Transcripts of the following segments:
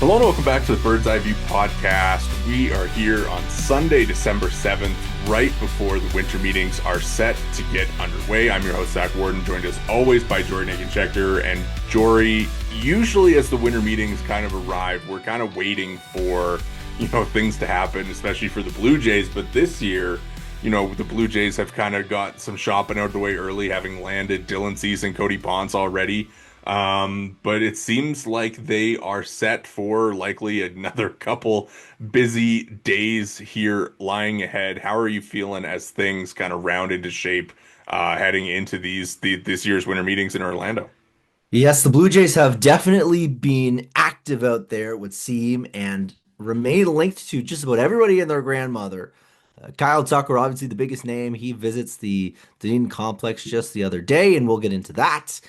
Hello and welcome back to the Bird's Eye View podcast. We are here on Sunday, December 7th, right before the winter meetings are set to get underway. I'm your host, Zach Worden, joined as always by Jori Negin-Shecter. And Jori, usually as the winter meetings kind of arrive, we're kind of waiting for, things to happen, especially for the Blue Jays. But this year, the Blue Jays have kind of got some shopping out of the way early, having landed Dylan Cease and Cody Ponce already. But it seems like they are set for likely another couple busy days here lying ahead. How are you feeling as things kind of round into shape heading into this year's winter meetings in Orlando? Yes, the Blue Jays have definitely been active out there, it would seem, and remain linked to just about everybody and their grandmother. Kyle Tucker, obviously the biggest name. He visits the Dunedin complex just the other day, and we'll get into that.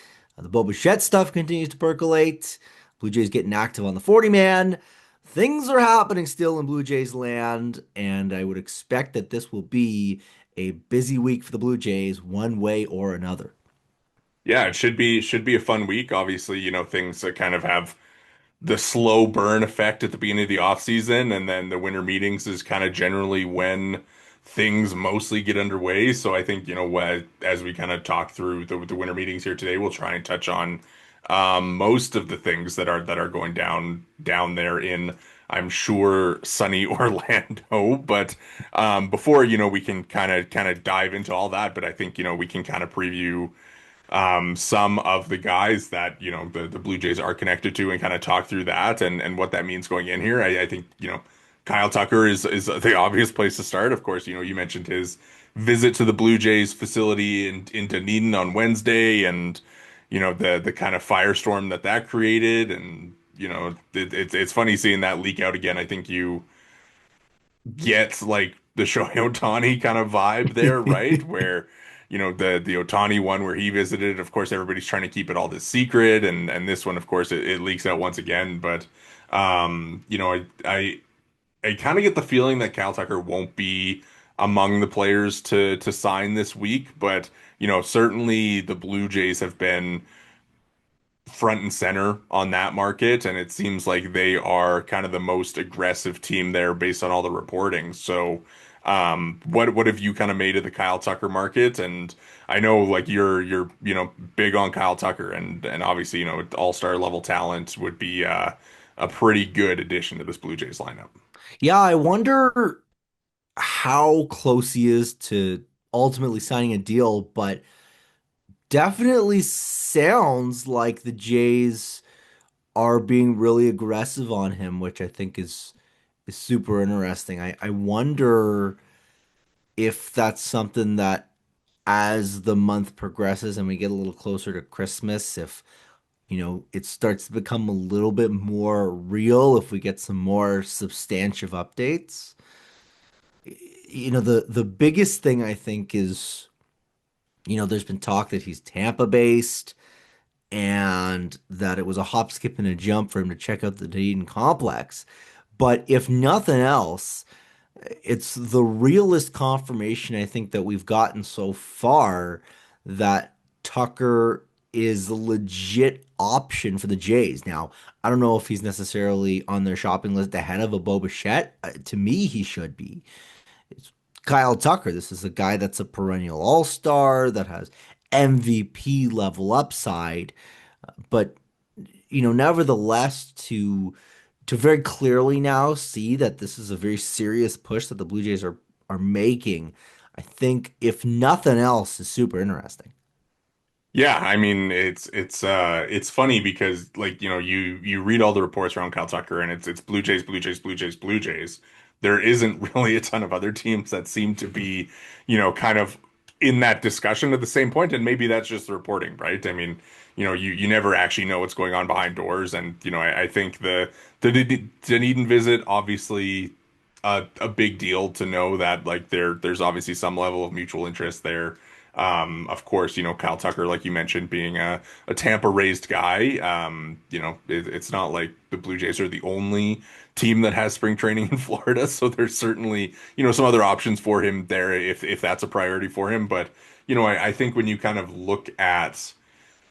The Bichette stuff continues to percolate. Blue Jays getting active on the 40 man. Things are happening still in Blue Jays land, and I would expect that this will be a busy week for the Blue Jays, one way or another. Yeah, it should be a fun week. Obviously, things that kind of have the slow burn effect at the beginning of the off season, and then the winter meetings is kind of generally when things mostly get underway. So I think, as we kind of talk through the winter meetings here today, we'll try and touch on most of the things that are going down there in, I'm sure, sunny Orlando. But before, we can kind of dive into all that. But I think, we can kind of preview some of the guys that the Blue Jays are connected to and kind of talk through that and what that means going in here. I think Kyle Tucker is the obvious place to start. Of course, you mentioned his visit to the Blue Jays facility in Dunedin on Wednesday, and the kind of firestorm that created, and it's funny seeing that leak out again. I think you get like the Shohei Ohtani kind of vibe there, right? Where, the Ohtani one where he visited, of course, everybody's trying to keep it all this secret, and this one, of course, it leaks out once again. But I kind of get the feeling that Cal Tucker won't be among the players to sign this week, but certainly the Blue Jays have been front and center on that market, and it seems like they are kind of the most aggressive team there based on all the reporting. So, what have you kind of made of the Kyle Tucker market? And I know like you're big on Kyle Tucker, and obviously all-star level talent would be a pretty good addition to this Blue Jays lineup. Yeah, I wonder how close he is to ultimately signing a deal, but definitely sounds like the Jays are being really aggressive on him, which I think is super interesting. I wonder if that's something that as the month progresses and we get a little closer to Christmas, if it starts to become a little bit more real, if we get some more substantive updates. The biggest thing I think is, there's been talk that he's Tampa based and that it was a hop, skip, and a jump for him to check out the Dunedin complex. But if nothing else, it's the realest confirmation I think that we've gotten so far that Tucker is a legit option for the Jays. Now, I don't know if he's necessarily on their shopping list ahead of a Bo Bichette. To me, he should be. It's Kyle Tucker. This is a guy that's a perennial all-star that has MVP level upside, but nevertheless, to very clearly now see that this is a very serious push that the Blue Jays are making, I think if nothing else is super interesting. Yeah, I mean it's funny because like you read all the reports around Kyle Tucker, and it's Blue Jays, Blue Jays, Blue Jays, Blue Jays. There isn't really a ton of other teams that seem to be kind of in that discussion at the same point, and maybe that's just the reporting, right? I mean, you never actually know what's going on behind doors, and I think the Dunedin visit, obviously a big deal to know that like there's obviously some level of mutual interest there. Of course, Kyle Tucker, like you mentioned, being a Tampa raised guy, it's not like the Blue Jays are the only team that has spring training in Florida. So there's certainly, some other options for him there if that's a priority for him. But, I think when you kind of look at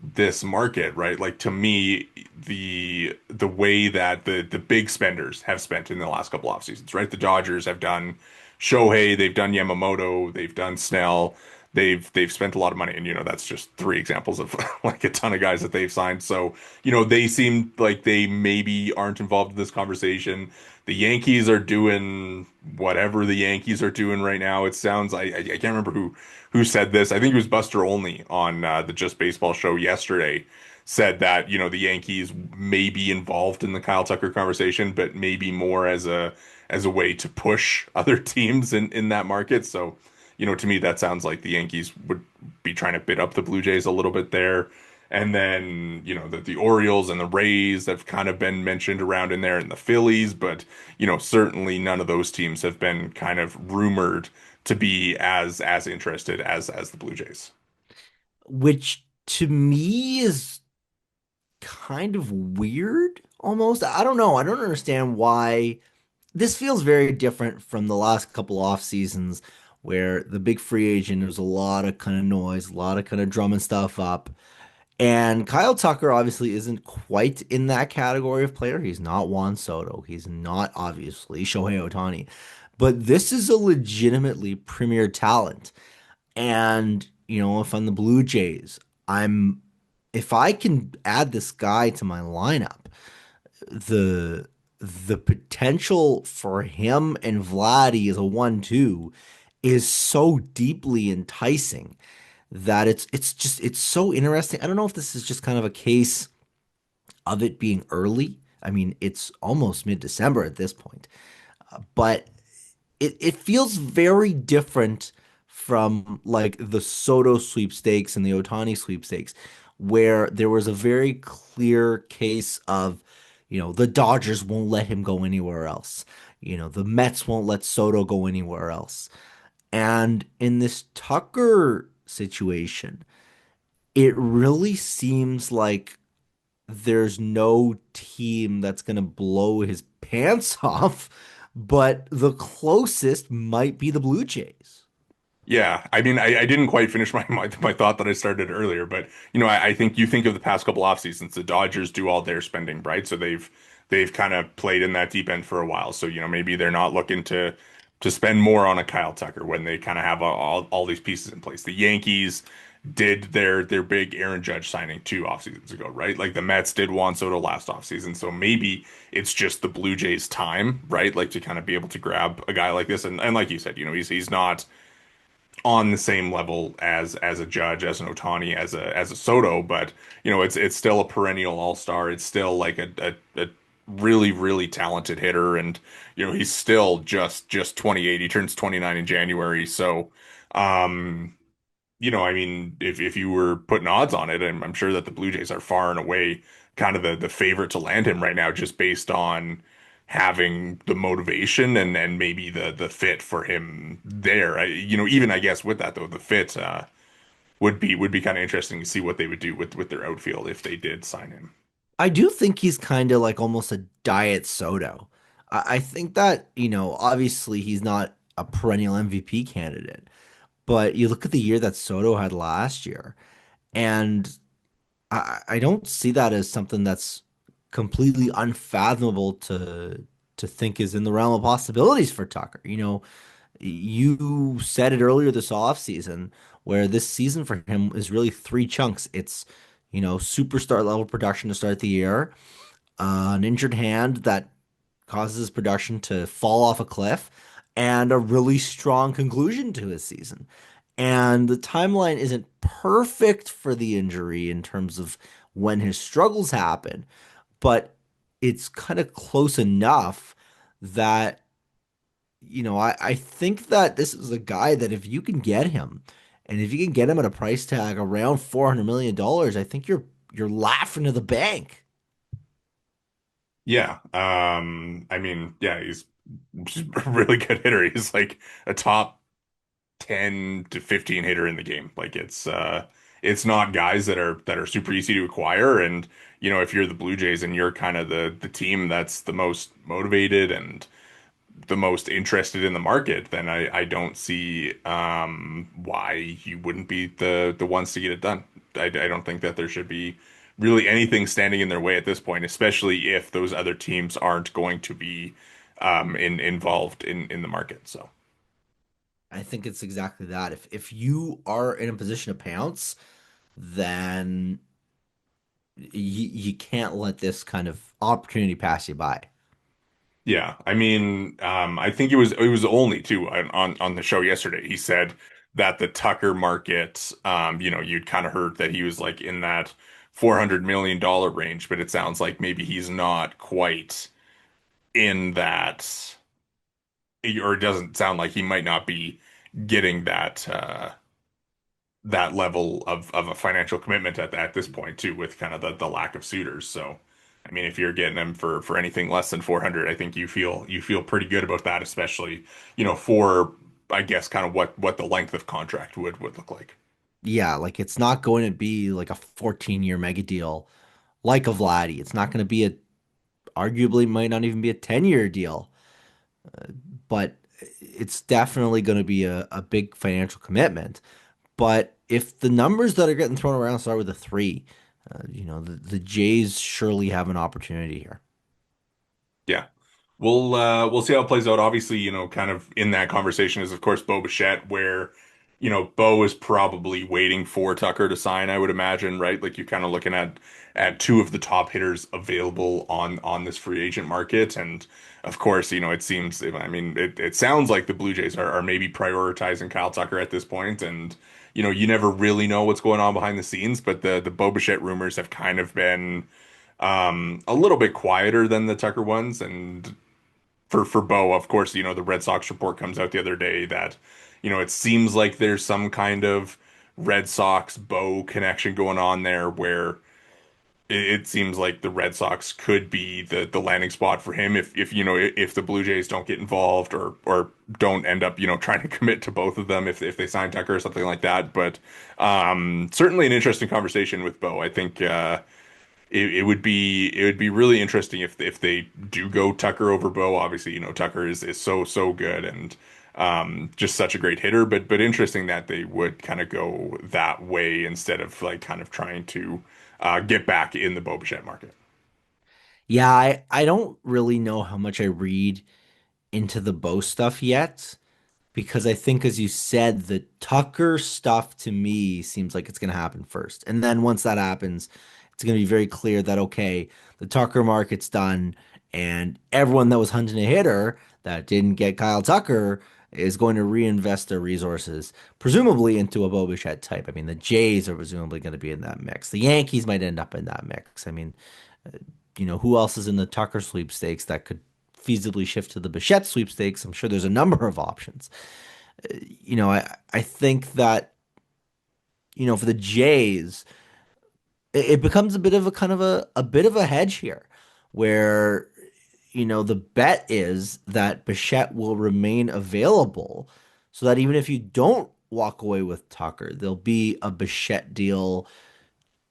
this market, right? Like to me, the way that the big spenders have spent in the last couple off seasons, right? The Dodgers have done Shohei, they've done Yamamoto, they've done Snell, they've spent a lot of money, and that's just three examples of like a ton of guys that they've signed. So, they seem like they maybe aren't involved in this conversation. The Yankees are doing whatever the Yankees are doing right now. It sounds I can't remember who said this. I think it was Buster Olney on the Just Baseball show yesterday said that, the Yankees may be involved in the Kyle Tucker conversation, but maybe more as a way to push other teams in that market. So, to me that sounds like the Yankees would be trying to bid up the Blue Jays a little bit there. And then, the Orioles and the Rays have kind of been mentioned around in there and the Phillies, but, certainly none of those teams have been kind of rumored to be as interested as the Blue Jays. which to me is kind of weird almost. I don't know. I don't understand why this feels very different from the last couple off seasons where the big free agent, there was a lot of kind of noise, a lot of kind of drumming stuff up. And Kyle Tucker obviously isn't quite in that category of player. He's not Juan Soto. He's not obviously Shohei Ohtani. But this is a legitimately premier talent. And, if I'm the Blue Jays, I'm if I can add this guy to my lineup, the the potential for him and Vladdy as a 1-2 is so deeply enticing that it's so interesting. I don't know if this is just kind of a case of it being early. I mean, it's almost mid-December at this point, but it feels very different from like the Soto sweepstakes and the Ohtani sweepstakes, where there was a very clear case of, the Dodgers won't let him go anywhere else. The Mets won't let Soto go anywhere else. And in this Tucker situation, it really seems like there's no team that's going to blow his pants off, but the closest might be the Blue Jays. Yeah, I mean, I didn't quite finish my thought that I started earlier, but I think you think of the past couple off seasons, the Dodgers do all their spending, right? So they've kind of played in that deep end for a while. So maybe they're not looking to spend more on a Kyle Tucker when they kind of have all these pieces in place. The Yankees did their big Aaron Judge signing two off seasons ago, right? Like the Mets did Juan Soto last off season. So maybe it's just the Blue Jays' time, right? Like to kind of be able to grab a guy like this, and like you said, he's not on the same level as a Judge, as an Ohtani, as a Soto, but it's still a perennial all-star. It's still like a really really talented hitter, and he's still just 28. He turns 29 in January, so um I mean, if you were putting odds on it, I'm sure that the Blue Jays are far and away kind of the favorite to land him right now, just based on having the motivation and maybe the fit for him there. Even I guess with that though, the fit would be kind of interesting to see what they would do with their outfield if they did sign him. I do think he's kind of like almost a diet Soto. I think that, obviously he's not a perennial MVP candidate, but you look at the year that Soto had last year, and I don't see that as something that's completely unfathomable to think is in the realm of possibilities for Tucker. You said it earlier this offseason where this season for him is really three chunks. It's, superstar level production to start the year, an injured hand that causes his production to fall off a cliff, and a really strong conclusion to his season. And the timeline isn't perfect for the injury in terms of when his struggles happen, but it's kind of close enough that, I think that this is a guy that if you can get him, and if you can get him at a price tag around $400 million, I think you're laughing to the bank. Yeah, I mean, yeah, he's just a really good hitter. He's like a top 10 to 15 hitter in the game. Like it's not guys that are super easy to acquire. And if you're the Blue Jays and you're kind of the team that's the most motivated and the most interested in the market, then I don't see why you wouldn't be the ones to get it done. I don't think that there should be really anything standing in their way at this point, especially if those other teams aren't going to be involved in the market. So I think it's exactly that. If you are in a position to pounce, then you can't let this kind of opportunity pass you by. yeah, I mean, I think it was only too on the show yesterday. He said that the Tucker market, you'd kind of heard that he was like in that $400 million range, but it sounds like maybe he's not quite in that, or it doesn't sound like he might not be getting that level of a financial commitment at this point too, with kind of the lack of suitors. So, I mean, if you're getting them for anything less than 400, I think you feel pretty good about that, especially, for I guess kind of what the length of contract would look like. Yeah, like it's not going to be like a 14-year mega deal like a Vladdy. It's not going to be arguably might not even be a 10-year deal, but it's definitely going to be a big financial commitment. But if the numbers that are getting thrown around start with a three, the Jays surely have an opportunity here. Yeah. We'll see how it plays out. Obviously, kind of in that conversation is of course Bo Bichette, where, Bo is probably waiting for Tucker to sign, I would imagine, right? Like you're kind of looking at two of the top hitters available on this free agent market. And of course, it seems, I mean, it sounds like the Blue Jays are maybe prioritizing Kyle Tucker at this point. And, you never really know what's going on behind the scenes, but the Bo Bichette rumors have kind of been a little bit quieter than the Tucker ones. And for Bo, of course, the Red Sox report comes out the other day that, it seems like there's some kind of Red Sox Bo connection going on there where it seems like the Red Sox could be the landing spot for him if the Blue Jays don't get involved or don't end up, trying to commit to both of them if they sign Tucker or something like that. But certainly an interesting conversation with Bo. I think it would be really interesting if they do go Tucker over Bo. Obviously, Tucker is so good and just such a great hitter. But interesting that they would kind of go that way instead of like kind of trying to get back in the Bo Bichette market. Yeah, I don't really know how much I read into the Bo stuff yet because I think, as you said, the Tucker stuff to me seems like it's going to happen first. And then once that happens, it's going to be very clear that, okay, the Tucker market's done, and everyone that was hunting a hitter that didn't get Kyle Tucker is going to reinvest their resources, presumably into a Bo Bichette type. I mean, the Jays are presumably going to be in that mix. The Yankees might end up in that mix. I mean, who else is in the Tucker sweepstakes that could feasibly shift to the Bichette sweepstakes? I'm sure there's a number of options. I think that, for the Jays, it becomes a bit of a kind of a bit of a hedge here where, the bet is that Bichette will remain available so that even if you don't walk away with Tucker, there'll be a Bichette deal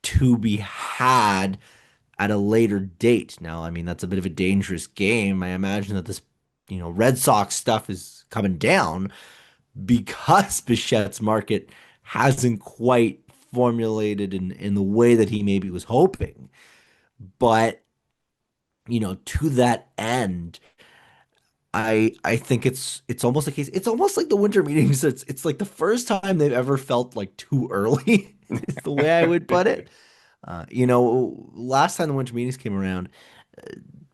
to be had at a later date. Now, I mean, that's a bit of a dangerous game. I imagine that this, Red Sox stuff is coming down because Bichette's market hasn't quite formulated in the way that he maybe was hoping. But, to that end, I think it's almost a case. It's almost like the winter meetings. It's like the first time they've ever felt like too early, is the way I would put it. Last time the winter meetings came around,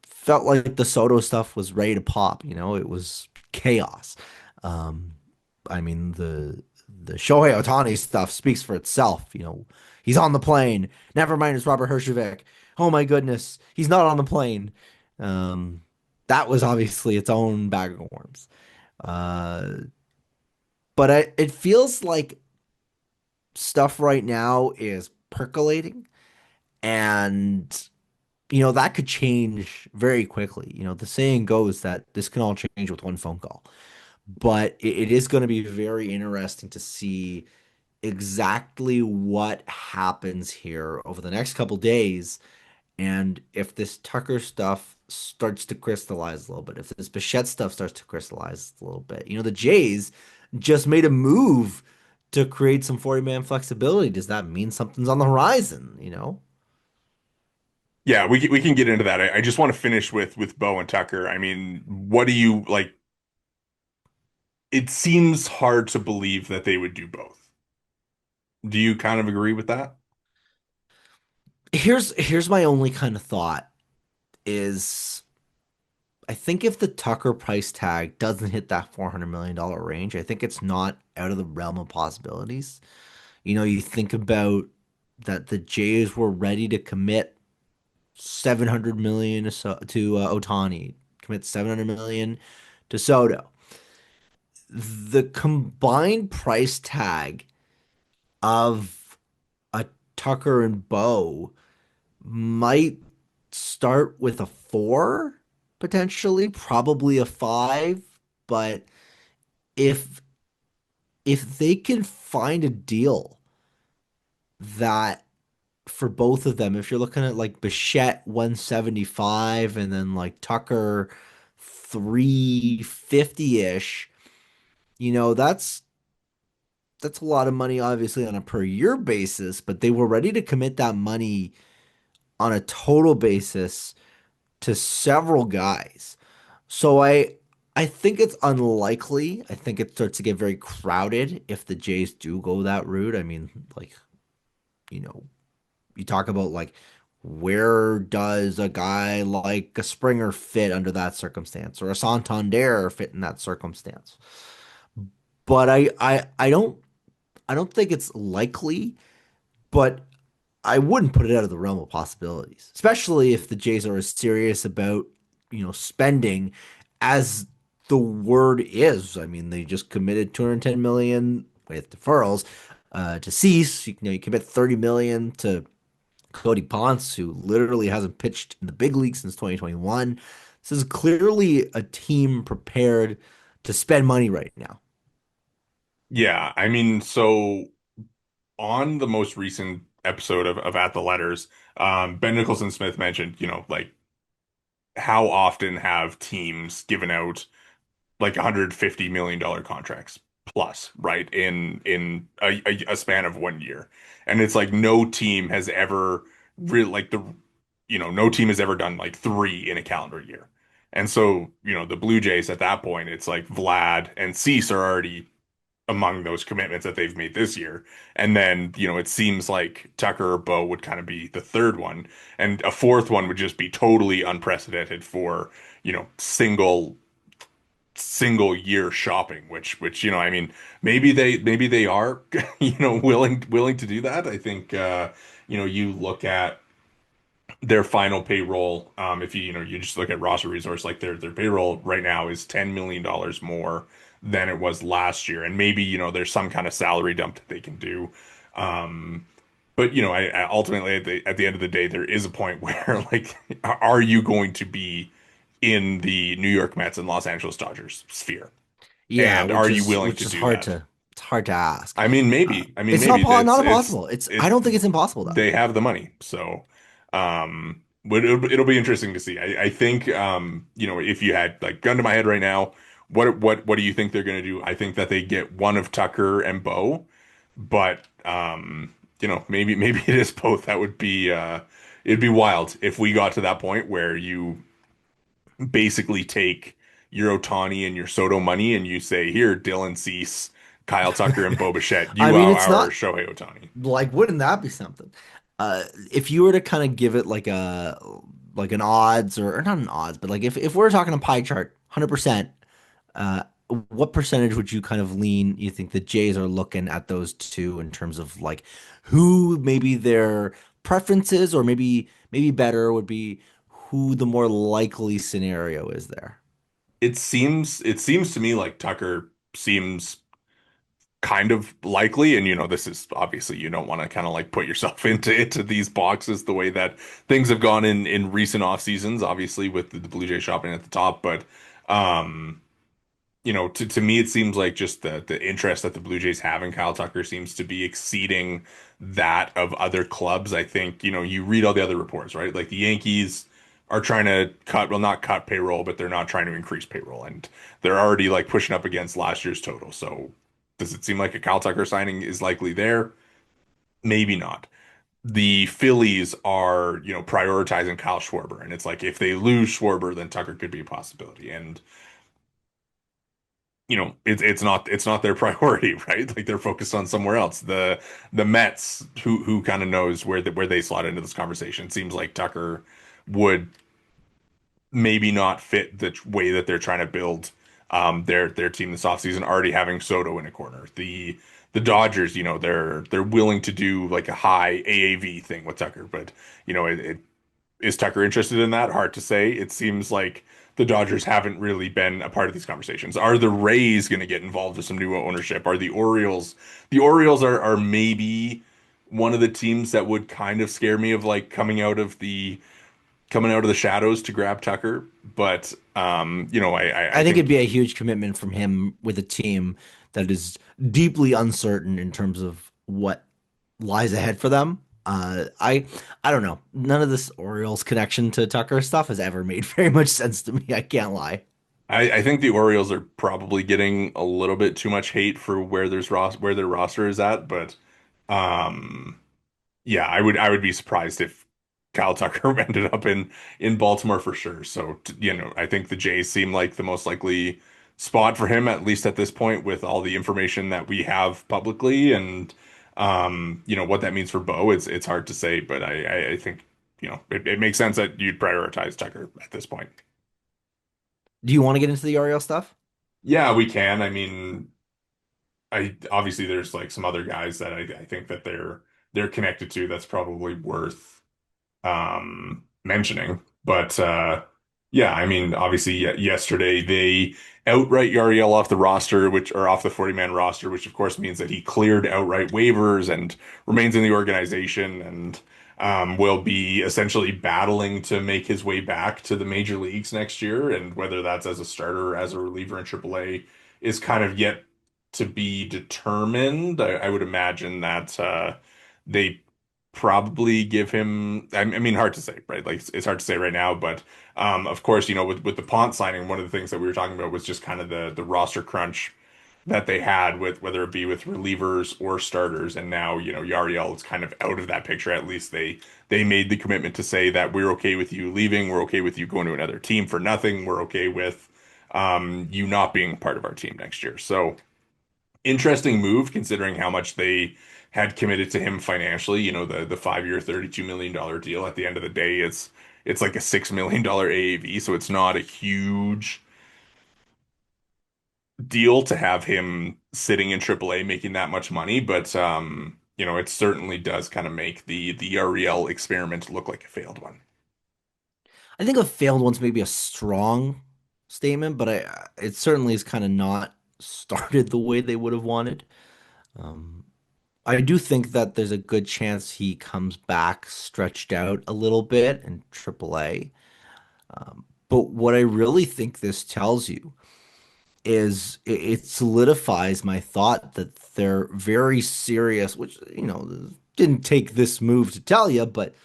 felt like the Soto stuff was ready to pop. It was chaos. Um, I mean, the Shohei Ohtani stuff speaks for itself. He's on the plane. Never mind, it's Robert Herjavec. Oh my goodness, he's not on the plane. Um, that was obviously its own bag of worms. Uh, but it feels like stuff right now is percolating, and that could change very quickly. The saying goes that this can all change with one phone call. But it is going to be very interesting to see exactly what happens here over the next couple days, and if this Tucker stuff starts to crystallize a little bit, if this Bichette stuff starts to crystallize a little bit. The Jays just made a move to create some 40-man flexibility. Does that mean something's on the horizon, you know? Yeah, we can get into that. I just want to finish with Bo and Tucker. I mean, what do you like? It seems hard to believe that they would do both. Do you kind of agree with that? Here's my only kind of thought is I think if the Tucker price tag doesn't hit that $400 million range, I think it's not out of the realm of possibilities. You know, you think about that the Jays were ready to commit 700 million to Ohtani, commit 700 million to Soto. The combined price tag of a Tucker and Bo might start with a four, potentially, probably a five. But if if they can find a deal that for both of them, if you're looking at like Bichette 175 and then like Tucker 350-ish, that's a lot of money obviously on a per year basis, but they were ready to commit that money on a total basis to several guys. So I think it's unlikely. I think it starts to get very crowded if the Jays do go that route. I mean, like, you know, you talk about like where does a guy like a Springer fit under that circumstance or a Santander fit in that circumstance? But I don't think it's likely, but I wouldn't put it out of the realm of possibilities, especially if the Jays are as serious about, spending as the word is. I mean, they just committed 210 million with deferrals to Cease. You commit 30 million to Cody Ponce, who literally hasn't pitched in the big league since 2021. This is clearly a team prepared to spend money right now. Yeah, I mean, so on the most recent episode of At the Letters, Ben Nicholson Smith mentioned, like how often have teams given out like $150 million contracts plus, right? In a span of 1 year. And it's like no team has ever really like no team has ever done like three in a calendar year. And so, the Blue Jays at that point, it's like Vlad and Cease are already among those commitments that they've made this year. And then, it seems like Tucker or Bo would kind of be the third one. And a fourth one would just be totally unprecedented for, single year shopping, which, I mean, maybe they are, willing to do that. I think you look at their final payroll, if you just look at roster resource, like their payroll right now is $10 million more than it was last year. And maybe, there's some kind of salary dump that they can do. Um, but I ultimately at the end of the day, there is a point where like, are you going to be in the New York Mets and Los Angeles Dodgers sphere? Yeah, And are which you is willing which to is do hard that? to it's hard to ask. I mean, maybe. I mean, It's maybe not it's impossible. I it. don't think it's impossible though. They have the money, so but it'll be interesting to see. I think if you had like gun to my head right now, what do you think they're gonna do? I think that they get one of Tucker and Bo, but maybe it is both. That would be it'd be wild if we got to that point where you basically take your Ohtani and your Soto money and you say, here, Dylan Cease, Kyle Tucker, and Bo Bichette, I you mean, are it's our not Shohei Ohtani. like wouldn't that be something? If you were to kind of give it like an odds or not an odds, but like if we're talking a pie chart, 100%, uh, what percentage would you kind of lean? You think the Jays are looking at those two in terms of like who maybe their preferences or maybe better would be who the more likely scenario is there? It seems to me like Tucker seems kind of likely, and this is obviously you don't want to kind of like put yourself into these boxes the way that things have gone in recent off seasons, obviously with the Blue Jay shopping at the top, but um to me, it seems like just the interest that the Blue Jays have in Kyle Tucker seems to be exceeding that of other clubs. I think, you read all the other reports, right? Like the Yankees are trying to well, not cut payroll, but they're not trying to increase payroll. And they're already like pushing up against last year's total. So Does it seem like a Kyle Tucker signing is likely there? Maybe not. The Phillies are, prioritizing Kyle Schwarber, and it's like if they lose Schwarber, then Tucker could be a possibility. And it's not their priority, right? Like they're focused on somewhere else. The Mets, who kind of knows where they slot into this conversation. Seems like Tucker would maybe not fit the way that they're trying to build their team this offseason, already having Soto in a corner. The Dodgers, they're willing to do like a high AAV thing with Tucker, but is Tucker interested in that? Hard to say. It seems like the Dodgers haven't really been a part of these conversations. Are the Rays going to get involved with some new ownership? Are the Orioles? The Orioles are maybe one of the teams that would kind of scare me of like coming out of the shadows to grab Tucker. But I I think it'd think be a huge commitment from him with a team that is deeply uncertain in terms of what lies ahead for them. I don't know. None of this Orioles connection to Tucker stuff has ever made very much sense to me. I can't lie. I think the Orioles are probably getting a little bit too much hate for where their roster is at, but um yeah, I would be surprised if Kyle Tucker ended up in Baltimore for sure. So, I think the Jays seem like the most likely spot for him, at least at this point, with all the information that we have publicly, and what that means for Bo. It's hard to say, but I think it makes sense that you'd prioritize Tucker at this point. Do you want to get into the Orioles stuff? Yeah, we can. I mean, I obviously there's like some other guys that I think that they're connected to that's probably worth mentioning. But yeah, I mean, obviously yesterday they outright Yariel off the roster, which or off the 40-man roster, which of course means that he cleared outright waivers and remains in the organization and will be essentially battling to make his way back to the major leagues next year. And whether that's as a starter or as a reliever in AAA is kind of yet to be determined. I would imagine that they probably give him. I mean, hard to say, right? Like it's hard to say right now, but of course, with the Pont signing, one of the things that we were talking about was just kind of the roster crunch that they had with whether it be with relievers or starters, and now Yariel is kind of out of that picture. At least they made the commitment to say that we're okay with you leaving, we're okay with you going to another team for nothing, we're okay with you not being part of our team next year. So interesting move considering how much they had committed to him financially. The 5-year, $32 million deal. At the end of the day, it's like a $6 million AAV, so it's not a huge deal to have him sitting in AAA making that much money. But it certainly does kind of make the Ariel experiment look like a failed one. I think a failed one's maybe a strong statement, but it certainly is kind of not started the way they would have wanted. Um, I do think that there's a good chance he comes back stretched out a little bit in AAA. But what I really think this tells you is it solidifies my thought that they're very serious, which, didn't take this move to tell you, but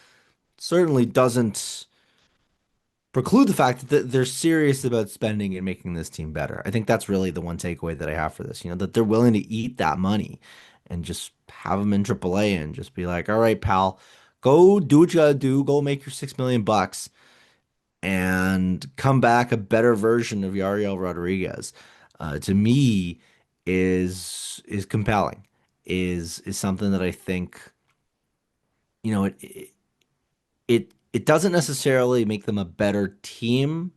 certainly doesn't preclude the fact that they're serious about spending and making this team better. I think that's really the one takeaway that I have for this, that they're willing to eat that money and just have them in AAA and just be like, all right, pal, go do what you gotta do, go make your 6 million bucks and come back a better version of Yariel Rodriguez. To me, is compelling. Is something that I think it doesn't necessarily make them a better team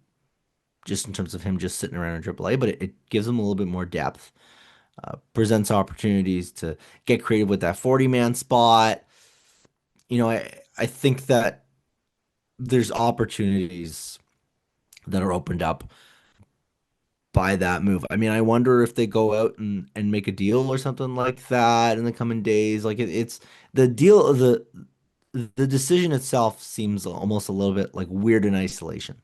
just in terms of him just sitting around in AAA, but it gives them a little bit more depth, presents opportunities to get creative with that 40-man spot. I think that there's opportunities that are opened up by that move. I mean, I wonder if they go out and make a deal or something like that in the coming days. Like it's the deal, the decision itself seems almost a little bit like weird in isolation.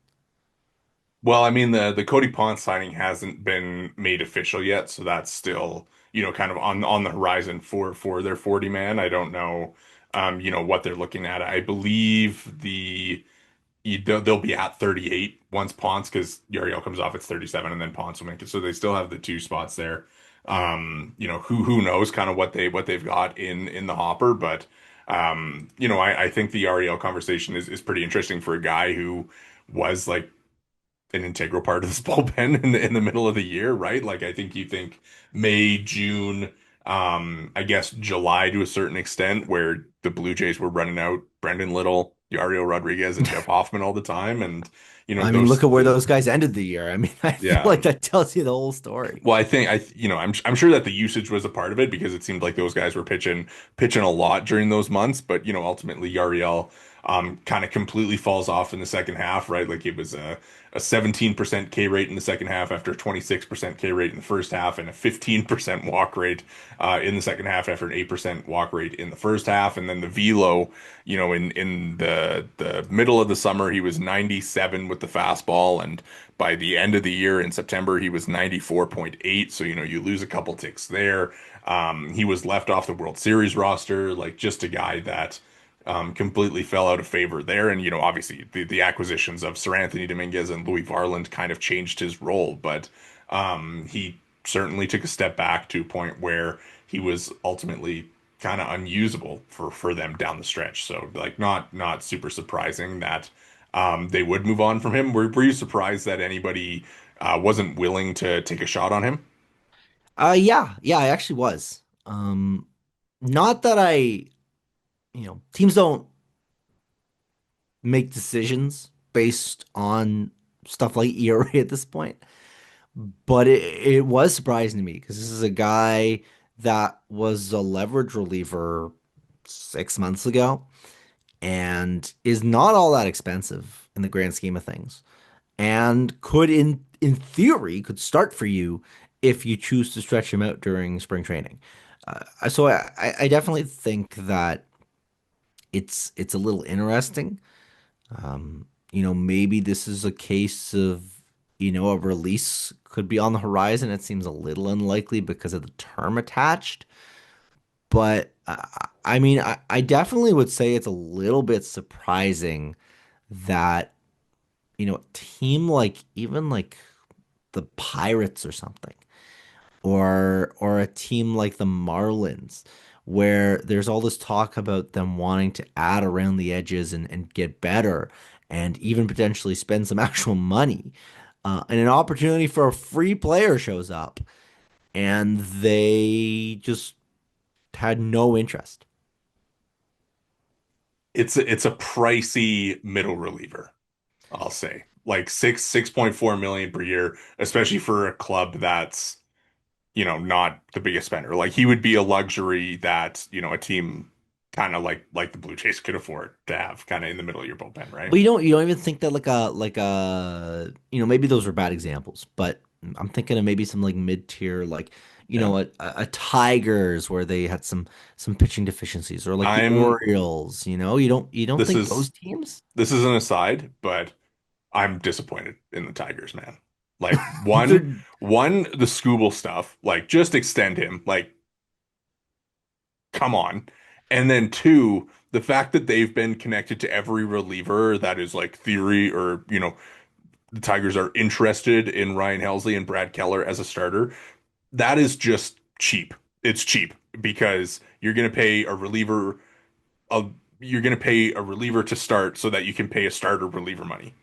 Well, I mean the Cody Pond signing hasn't been made official yet, so that's still, kind of on the horizon for their 40 man. I don't know what they're looking at. I believe they'll be at 38 once Ponce because Yariel comes off, it's 37 and then Ponce will make it. So they still have the two spots there. Who knows kind of what they've got in the hopper, but I think the Ariel conversation is pretty interesting for a guy who was like an integral part of this bullpen in the middle of the year, right? Like I think you think May, June, I guess July to a certain extent, where the Blue Jays were running out Brendan Little, Yariel Rodriguez, and Jeff Hoffman all the time, and I mean, look those at where those guys ended the year. I mean, I feel yeah. like that tells you the whole story. Well, I think I'm sure that the usage was a part of it because it seemed like those guys were pitching a lot during those months, but ultimately Yariel kind of completely falls off in the second half, right? Like it was a 17% K rate in the second half after a 26% K rate in the first half and a 15% walk rate in the second half after an 8% walk rate in the first half, and then the velo, in the middle of the summer he was 97 with the fastball, and by the end of the year in September, he was 94.8. So, you lose a couple ticks there. He was left off the World Series roster, like just a guy that completely fell out of favor there. And, obviously the acquisitions of Sir Anthony Dominguez and Louis Varland kind of changed his role, but he certainly took a step back to a point where he was ultimately kind of unusable for them down the stretch. So like not super surprising that they would move on from him. Were you surprised that anybody wasn't willing to take a shot on him? Yeah, I actually was. Not that teams don't make decisions based on stuff like ERA at this point, but it was surprising to me because this is a guy that was a leverage reliever 6 months ago and is not all that expensive in the grand scheme of things, and could in theory could start for you if you choose to stretch him out during spring training. So I definitely think that it's a little interesting. Maybe this is a case of, a release could be on the horizon. It seems a little unlikely because of the term attached. But I mean, I definitely would say it's a little bit surprising that, a team like even like the Pirates or something, or a team like the Marlins, where there's all this talk about them wanting to add around the edges and get better and even potentially spend some actual money. And an opportunity for a free player shows up and they just had no interest. It's a pricey middle reliever, I'll say. Like 6.4 million per year, especially for a club that's, not the biggest spender. Like he would be a luxury that, a team kind of like the Blue Jays could afford to have kind of in the middle of your bullpen, right? But you don't even think that maybe those were bad examples, but I'm thinking of maybe some like mid-tier like Yeah. a Tigers where they had some pitching deficiencies, or like the I'm Orioles, you don't this think those is teams? this is an aside, but I'm disappointed in the Tigers, man. Like They're the Scooble stuff, like just extend him, like come on. And then two, the fact that they've been connected to every reliever that is like theory or, the Tigers are interested in Ryan Helsley and Brad Keller as a starter. That is just cheap. It's cheap because a you're going to pay a reliever to start so that you can pay a starter reliever money.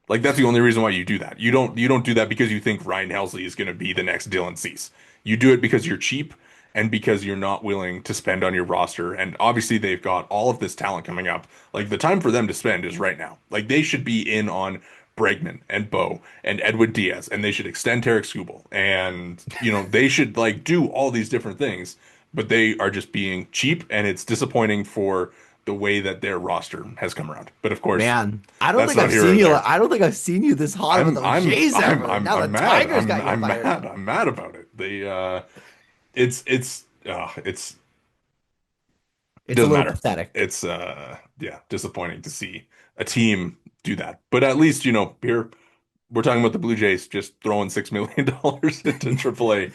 Like that's the only reason why you do that. You don't do that because you think Ryan Helsley is going to be the next Dylan Cease. You do it because you're cheap and because you're not willing to spend on your roster. And obviously they've got all of this talent coming up. Like the time for them to spend is right now. Like they should be in on Bregman and Bo and Edwin Diaz, and they should extend Tarek Skubal, and they should like do all these different things. But they are just being cheap, and it's disappointing for the way that their roster has come around. But of course, Man, I don't that's think not I've here or seen you. there. I don't think I've seen you this hot about those Jays ever. Now the I'm mad. Tigers got you I'm fired mad. up. I'm mad about it. It's it It's a doesn't little matter. pathetic. It's yeah, disappointing to see a team do that. But at least, here we're talking about the Blue Jays just throwing $6 million into AAA.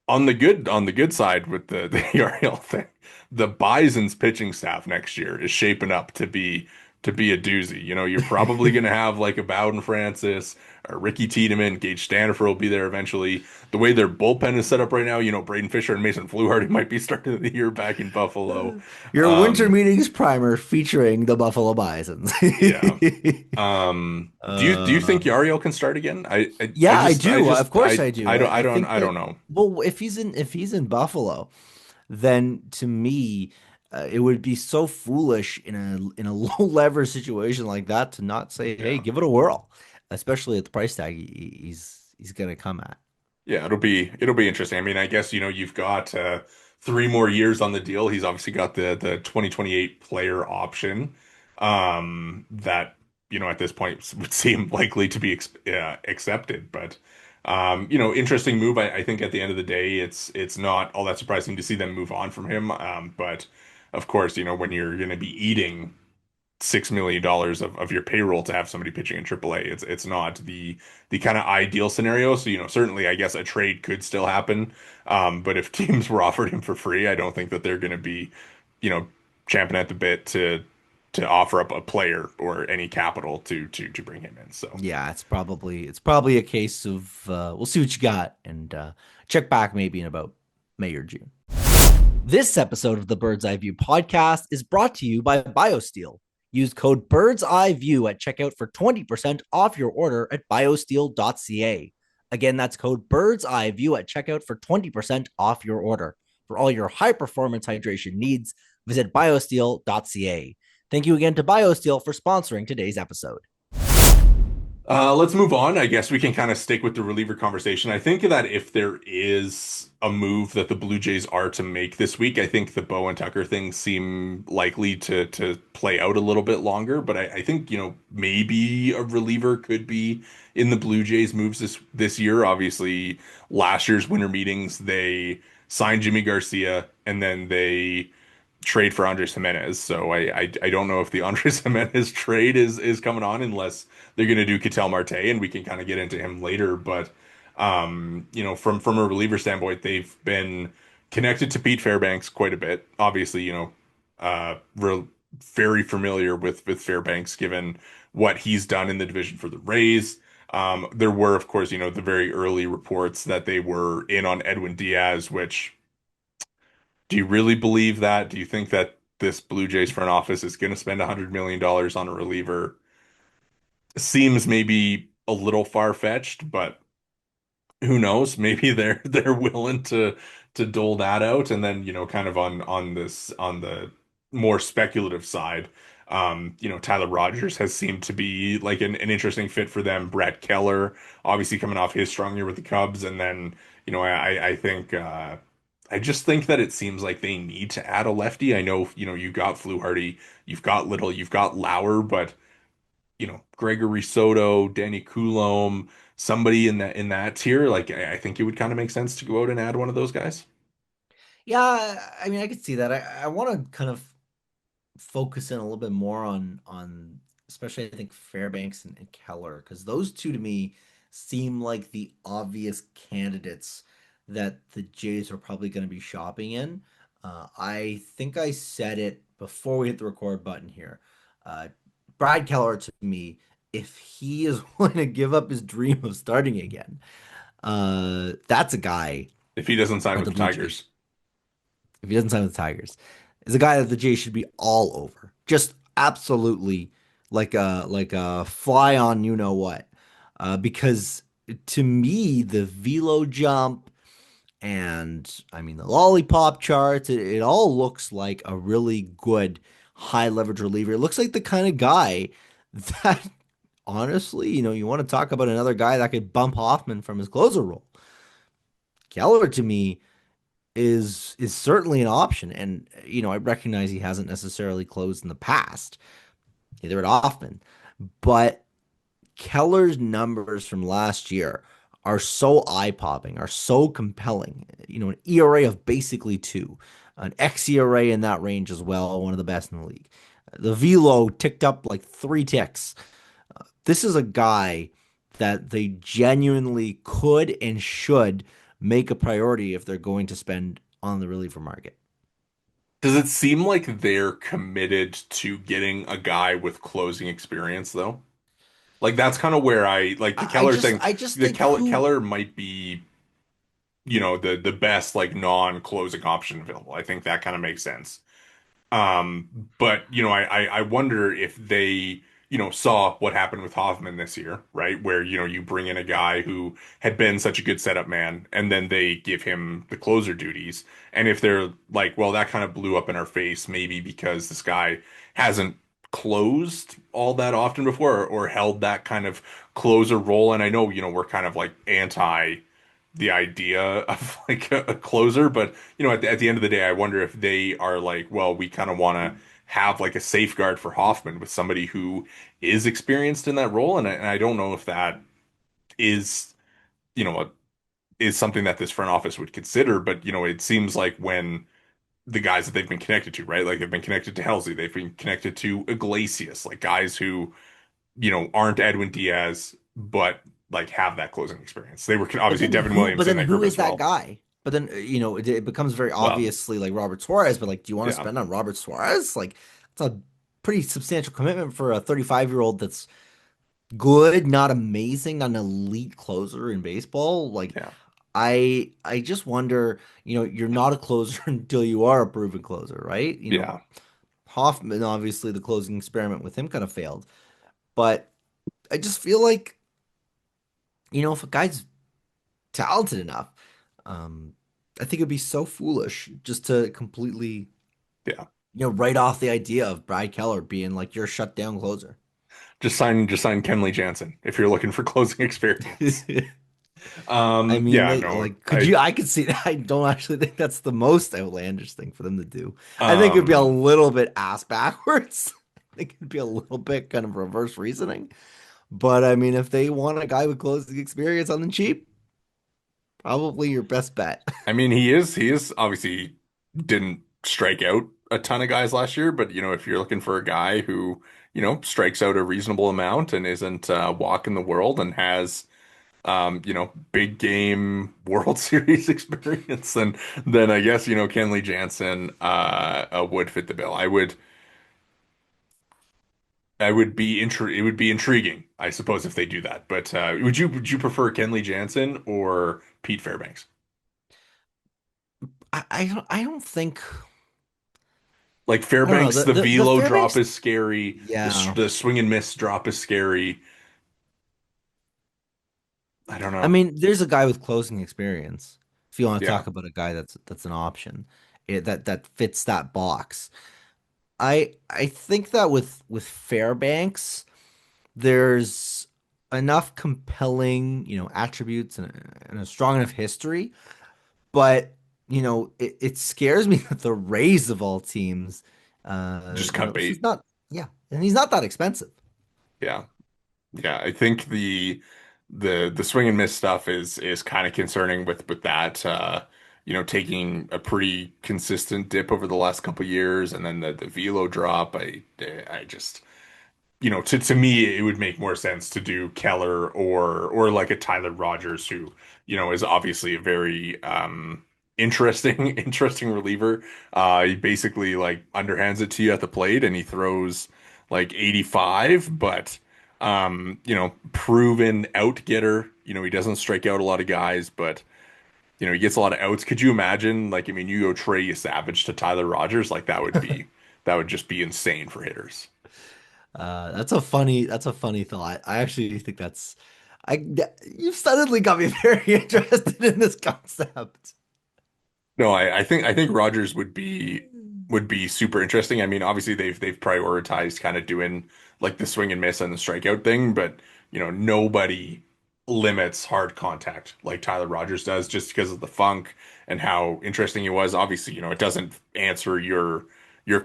On the good side with the Ariel thing, the Bison's pitching staff next year is shaping up to be to be a doozy. You know, you're probably going to have like a Bowden Francis or Ricky Tiedemann, Gage Stanifer will be there eventually. The way their bullpen is set up right now, you know, Braden Fisher and Mason Fluharty might be starting the year back in Buffalo. Your winter Um, meetings primer featuring the Buffalo Bisons. yeah. Do you think uh, Yariel can start again? I yeah, I just I do. Of just course, I do. I I think don't that, know. well, if he's in Buffalo, then to me, it would be so foolish in a low lever situation like that to not say, hey, Yeah. give it a whirl, especially at the price tag he's gonna come at. Yeah, it'll be interesting. I mean, I guess, you know, you've got 3 more years on the deal. He's obviously got the 2028 player option, that, you know, at this point would seem likely to be accepted. But you know, interesting move. I think at the end of the day, it's not all that surprising to see them move on from him. But of course, you know, when you're going to be eating $6 million of your payroll to have somebody pitching in AAA. It's not the kind of ideal scenario. So, you know, certainly I guess a trade could still happen. But if teams were offered him for free, I don't think that they're going to be, you know, champing at the bit to offer up a player or any capital to bring him in. So Yeah, it's probably a case of we'll see what you got and check back maybe in about May or June. This episode of the Bird's Eye View podcast is brought to you by BioSteel. Use code Bird's Eye View at checkout for 20% off your order at biosteel.ca. Again, that's code Bird's Eye View at checkout for 20% off your order. For all your high performance hydration needs, visit biosteel.ca. Thank you again to BioSteel for sponsoring today's episode. let's move on. I guess we can kind of stick with the reliever conversation. I think that if there is a move that the Blue Jays are to make this week, I think the Bowen Tucker things seem likely to play out a little bit longer. But I think, you know, maybe a reliever could be in the Blue Jays moves this year. Obviously, last year's winter meetings, they signed Jimmy Garcia and then they trade for Andres Jimenez. So I don't know if the Andres Jimenez trade is coming on unless they're going to do Ketel Marte, and we can kind of get into him later. But you know, from a reliever standpoint, they've been connected to Pete Fairbanks quite a bit. Obviously, you know, real very familiar with Fairbanks given what he's done in the division for the Rays. There were, of course, you know, the very early reports that they were in on Edwin Diaz, which do you really believe that? Do you think that this Blue Jays front office is going to spend $100 million on a reliever? Seems maybe a little far-fetched, but who knows? Maybe they're willing to dole that out, and then, you know, kind of on the more speculative side, you know, Tyler Rogers has seemed to be like an interesting fit for them. Brett Keller, obviously coming off his strong year with the Cubs, and then, you know, I think I just think that it seems like they need to add a lefty. I know, you know, you've got Fluharty, you've got Little, you've got Lauer, but you know, Gregory Soto, Danny Coulombe, somebody in that tier, like I think it would kind of make sense to go out and add one of those guys. Yeah, I mean, I could see that. I want to kind of focus in a little bit more on especially I think Fairbanks and Keller because those two to me seem like the obvious candidates that the Jays are probably going to be shopping in. I think I said it before we hit the record button here. Uh, Brad Keller to me, if he is willing to give up his dream of starting again, that's a guy If he doesn't sign that with the the Blue Jays Tigers, if he doesn't sign with the Tigers, is a guy that the Jays should be all over. Just absolutely like a fly on you know what. Because to me, the velo jump and I mean the lollipop charts, it all looks like a really good high leverage reliever. It looks like the kind of guy that honestly, you know, you want to talk about another guy that could bump Hoffman from his closer role. Keller to me is certainly an option. And you know, I recognize he hasn't necessarily closed in the past, either at Hoffman, but Keller's numbers from last year are so eye-popping, are so compelling. You know, an ERA of basically two, an xERA in that range as well, one of the best in the league. The velo ticked up like 3 ticks. This is a guy that they genuinely could and should make a priority if they're going to spend on the reliever market. Does it seem like they're committed to getting a guy with closing experience though? Like that's kind of where I like the Keller thing. I just The think who Keller might be, the best like non-closing option available. I think that kind of makes sense. But I wonder if they, saw what happened with Hoffman this year, right? Where, you bring in a guy who had been such a good setup man, and then they give him the closer duties. And if they're like, well, that kind of blew up in our face, maybe because this guy hasn't closed all that often before or held that kind of closer role. And I know, we're kind of like anti the idea of like a closer, but at the end of the day, I wonder if they are like, well, we kind of want to have like a safeguard for Hoffman with somebody who is experienced in that role, and I don't know if that is, you know, is something that this front office would consider, but it seems like when the guys that they've been connected to, right? Like they've been connected to Halsey, they've been connected to Iglesias, like guys who, aren't Edwin Diaz, but like have that closing experience. They were but obviously then Devin who but Williams in then that who group is as that well. guy? But then it becomes very Well, obviously like Robert Suarez, but like do you want to yeah. spend on Robert Suarez? Like it's a pretty substantial commitment for a 35-year-old that's good, not amazing, not an elite closer in baseball. Like Yeah. I just wonder, you're not a closer until you are a proven closer, right? Yeah. Hoffman, obviously the closing experiment with him kind of failed. But I just feel like, if a guy's talented enough, um, I think it'd be so foolish just to completely, Yeah. write off the idea of Brad Keller being like your shutdown closer. Just sign Kenley Jansen if you're looking for closing experience. I mean, Yeah, no, could you? I could see that. I don't actually think that's the most outlandish thing for them to do. I think it'd be a um, little bit ass backwards. I think it'd be a little bit kind of reverse reasoning. But I mean, if they want a guy with closing experience on the cheap, probably your best bet. I mean, he is obviously didn't strike out a ton of guys last year, but if you're looking for a guy who, strikes out a reasonable amount and isn't walking the world and has big game World Series experience, then I guess, Kenley Jansen would fit the bill. I would it would be intriguing, I suppose, if they do that. But would you prefer Kenley Jansen or Pete Fairbanks? I don't think Like I don't know Fairbanks, the the velo drop Fairbanks. is scary. Yeah, The swing and miss drop is scary. I don't I know. mean, there's a guy with closing experience. If you want to Yeah, talk about a guy that's an option, that fits that box. I think that with Fairbanks, there's enough compelling, attributes and a strong enough history, but it scares me that the Rays of all teams, just cut he's bait. not, yeah, and he's not that expensive. Yeah. Yeah, I think the swing and miss stuff is kind of concerning with that taking a pretty consistent dip over the last couple years and then the velo drop. I just to me, it would make more sense to do Keller or like a Tyler Rogers, who, is obviously a very interesting reliever. He basically like underhands it to you at the plate and he throws like 85, but proven out getter. He doesn't strike out a lot of guys, but he gets a lot of outs. Could you imagine, like, I mean, you go Trey Savage to Tyler Rogers, like that would just be insane for hitters. That's a funny thought. I actually think I you've suddenly got me very interested in this concept. No, I think Rogers would be super interesting. I mean, obviously they've prioritized kind of doing like the swing and miss and the strikeout thing, but nobody limits hard contact like Tyler Rogers does just because of the funk and how interesting he was. Obviously, it doesn't answer your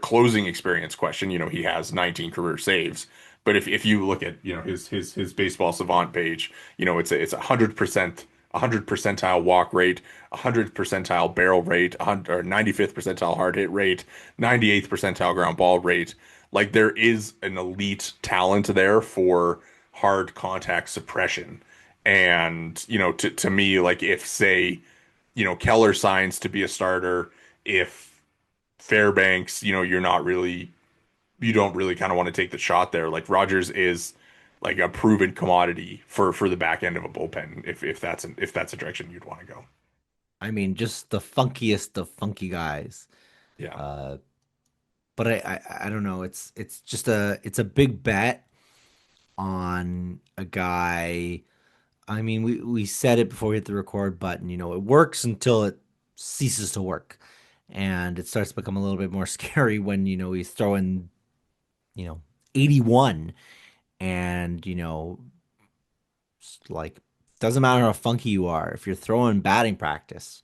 closing experience question. He has 19 career saves. But if you look at, his baseball savant page, it's 100 percentile walk rate, 100 percentile barrel rate, 100, or 95th percentile hard hit rate, 98th percentile ground ball rate. Like there is an elite talent there for hard contact suppression. And, to me, like if say, Keller signs to be a starter, if Fairbanks, you don't really kind of want to take the shot there. Like Rogers is like a proven commodity for the back end of a bullpen if that's a direction you'd want to go. I mean, just the funkiest of funky guys. Yeah. Uh, but I don't know. It's just it's a big bet on a guy. I mean, we said it before we hit the record button. It works until it ceases to work, and it starts to become a little bit more scary when he's throwing 81, and like doesn't matter how funky you are. If you're throwing batting practice,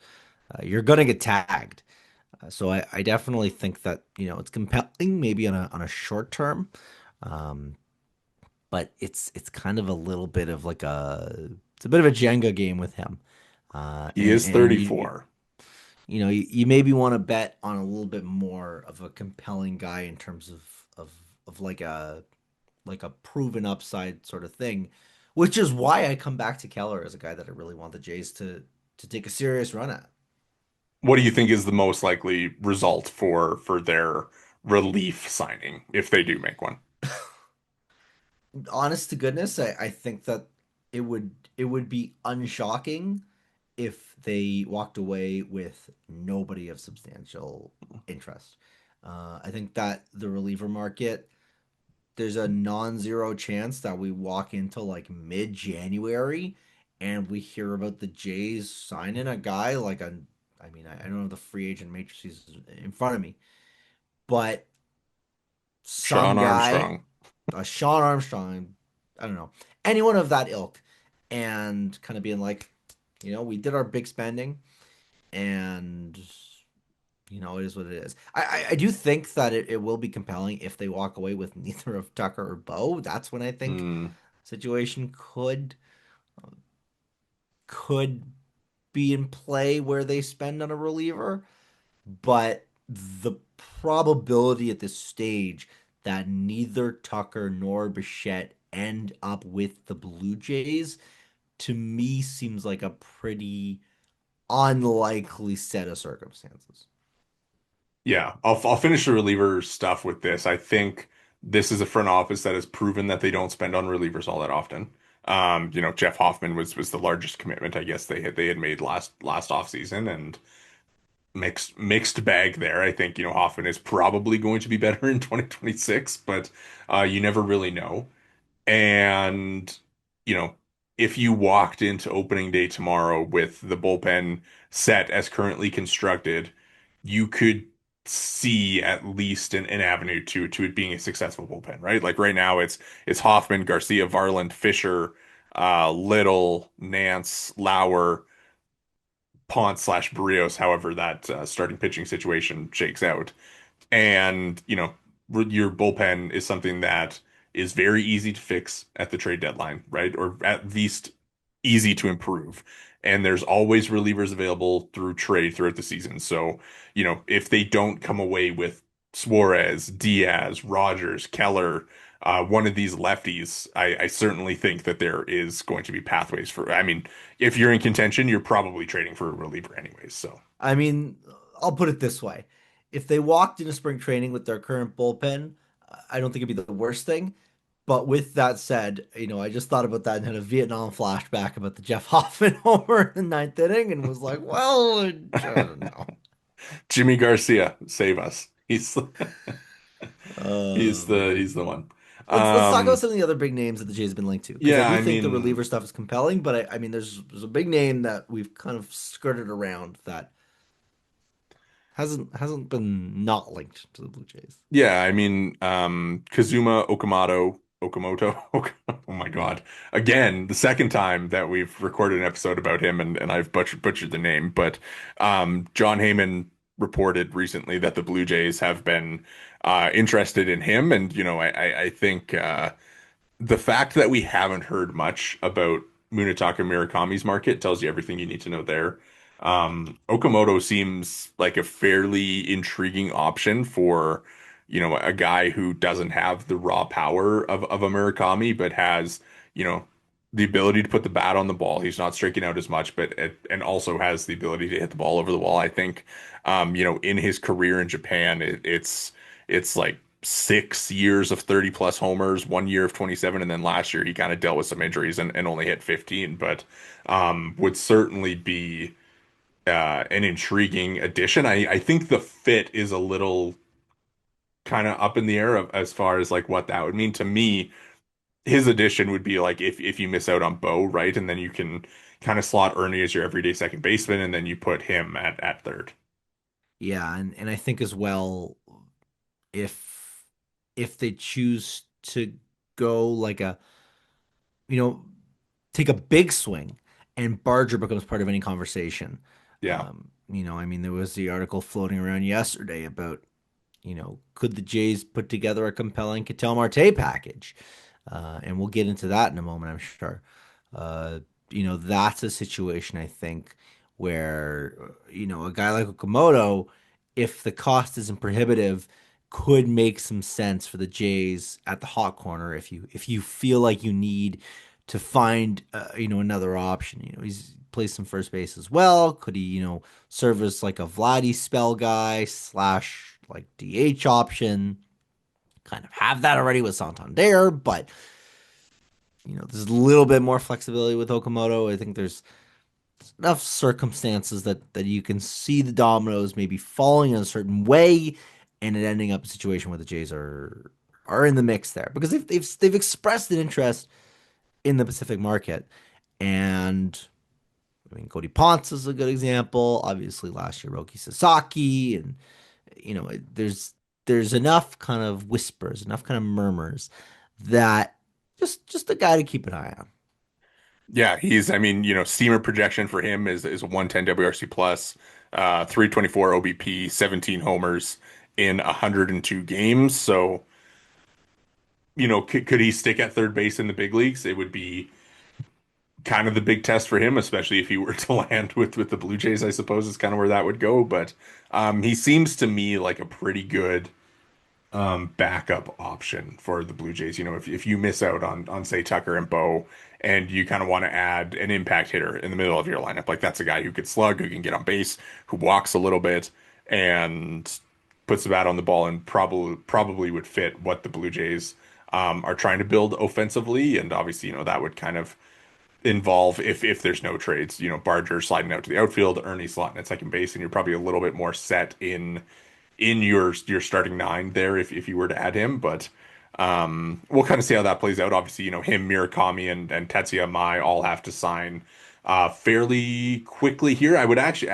you're gonna get tagged. So I definitely think that it's compelling, maybe on a short term, um, but it's kind of a little bit of like it's a bit of a Jenga game with him, He is and 34. you maybe want to bet on a little bit more of a compelling guy in terms of like a proven upside sort of thing, which is why I come back to Keller as a guy that I really want the Jays to take a serious run at. What do you think is the most likely result for their relief signing if they do make one? Honest to goodness, I think that it would be unshocking if they walked away with nobody of substantial interest. I think that the reliever market, there's a non-zero chance that we walk into like mid-January and we hear about the Jays signing a guy like I mean, I don't know the free agent matrices in front of me, but Sean some guy, Armstrong. a Sean Armstrong, I don't know, anyone of that ilk, and kind of being like, we did our big spending, and it is what it is. I do think that it will be compelling if they walk away with neither of Tucker or Bo. That's when I think Hmm. situation could be in play where they spend on a reliever, but the probability at this stage that neither Tucker nor Bichette end up with the Blue Jays to me seems like a pretty unlikely set of circumstances. Yeah, I'll finish the reliever stuff with this. I think this is a front office that has proven that they don't spend on relievers all that often. Jeff Hoffman was the largest commitment I guess they had made last offseason, and mixed bag there. I think, Hoffman is probably going to be better in 2026, but you never really know. And, you know, if you walked into opening day tomorrow with the bullpen set as currently constructed, you could see at least an avenue to it being a successful bullpen, right? Like right now it's Hoffman, Garcia, Varland, Fisher, Little, Nance, Lauer, Ponce/Barrios, however that starting pitching situation shakes out. And, your bullpen is something that is very easy to fix at the trade deadline, right? Or at least easy to improve. And there's always relievers available through trade throughout the season. So, if they don't come away with Suarez, Diaz, Rogers, Keller, one of these lefties, I certainly think that there is going to be pathways I mean, if you're in contention, you're probably trading for a reliever anyways. So, I mean, I'll put it this way. If they walked into spring training with their current bullpen, I don't think it'd be the worst thing. But with that said, I just thought about that and had a Vietnam flashback about the Jeff Hoffman homer in the ninth inning and was like, well, I don't know. Jimmy Garcia, save us. He's Oh the man. he's the one. Let's talk about Um, some of the other big names that the Jays have been linked to because I yeah, do I think the mean, reliever stuff is compelling, but I mean there's a big name that we've kind of skirted around that hasn't been not linked to the Blue Jays. Kazuma Okamoto. Oh my God. Again, the second time that we've recorded an episode about him and I've butchered the name, but John Heyman reported recently that the Blue Jays have been interested in him, and I think the fact that we haven't heard much about Munetaka Murakami's market tells you everything you need to know there. Okamoto seems like a fairly intriguing option for, a guy who doesn't have the raw power of a Murakami, but has, you know, the ability to put the bat on the ball. He's not striking out as much, but and also has the ability to hit the ball over the wall. I think, in his career in Japan, it's like 6 years of 30 plus homers, 1 year of 27, and then last year he kind of dealt with some injuries and only hit 15. But would certainly be an intriguing addition. I think the fit is a little kind of up in the air as far as like what that would mean to me. His addition would be like if you miss out on Bo, right? And then you can kind of slot Ernie as your everyday second baseman, and then you put him at third. Yeah, and I think as well, if if they choose to go like a, you know, take a big swing and Barger becomes part of any conversation. Yeah. I mean, there was the article floating around yesterday about, could the Jays put together a compelling Ketel Marte package? And we'll get into that in a moment, I'm sure. Uh, that's a situation I think where, a guy like Okamoto, if the cost isn't prohibitive, could make some sense for the Jays at the hot corner if you feel like you need to find another option. He's plays some first base as well. Could he, serve as like a Vladdy spell guy slash like DH option? Kind of have that already with Santander, but there's a little bit more flexibility with Okamoto. I think there's enough circumstances that you can see the dominoes maybe falling in a certain way and it ending up a situation where the Jays are in the mix there because they've expressed an interest in the Pacific market. And I mean, Cody Ponce is a good example. Obviously, last year Roki Sasaki, and there's enough kind of whispers, enough kind of murmurs that just a guy to keep an eye on. Yeah, I mean, steamer projection for him is a 110 WRC plus, 324 OBP, 17 homers in 102 games. So, could he stick at third base in the big leagues? It would be kind of the big test for him, especially if he were to land with the Blue Jays, I suppose is kind of where that would go. But he seems to me like a pretty good backup option for the Blue Jays. If you miss out on say Tucker and Bo, and you kind of want to add an impact hitter in the middle of your lineup, like that's a guy who could slug, who can get on base, who walks a little bit, and puts the bat on the ball, and probably would fit what the Blue Jays are trying to build offensively. And obviously, that would kind of involve if there's no trades, Barger sliding out to the outfield, Ernie slotting at second base, and you're probably a little bit more set in your starting nine there if you were to add him. But we'll kind of see how that plays out. Obviously, him, Murakami, and Tetsuya Mai all have to sign fairly quickly here. I would actually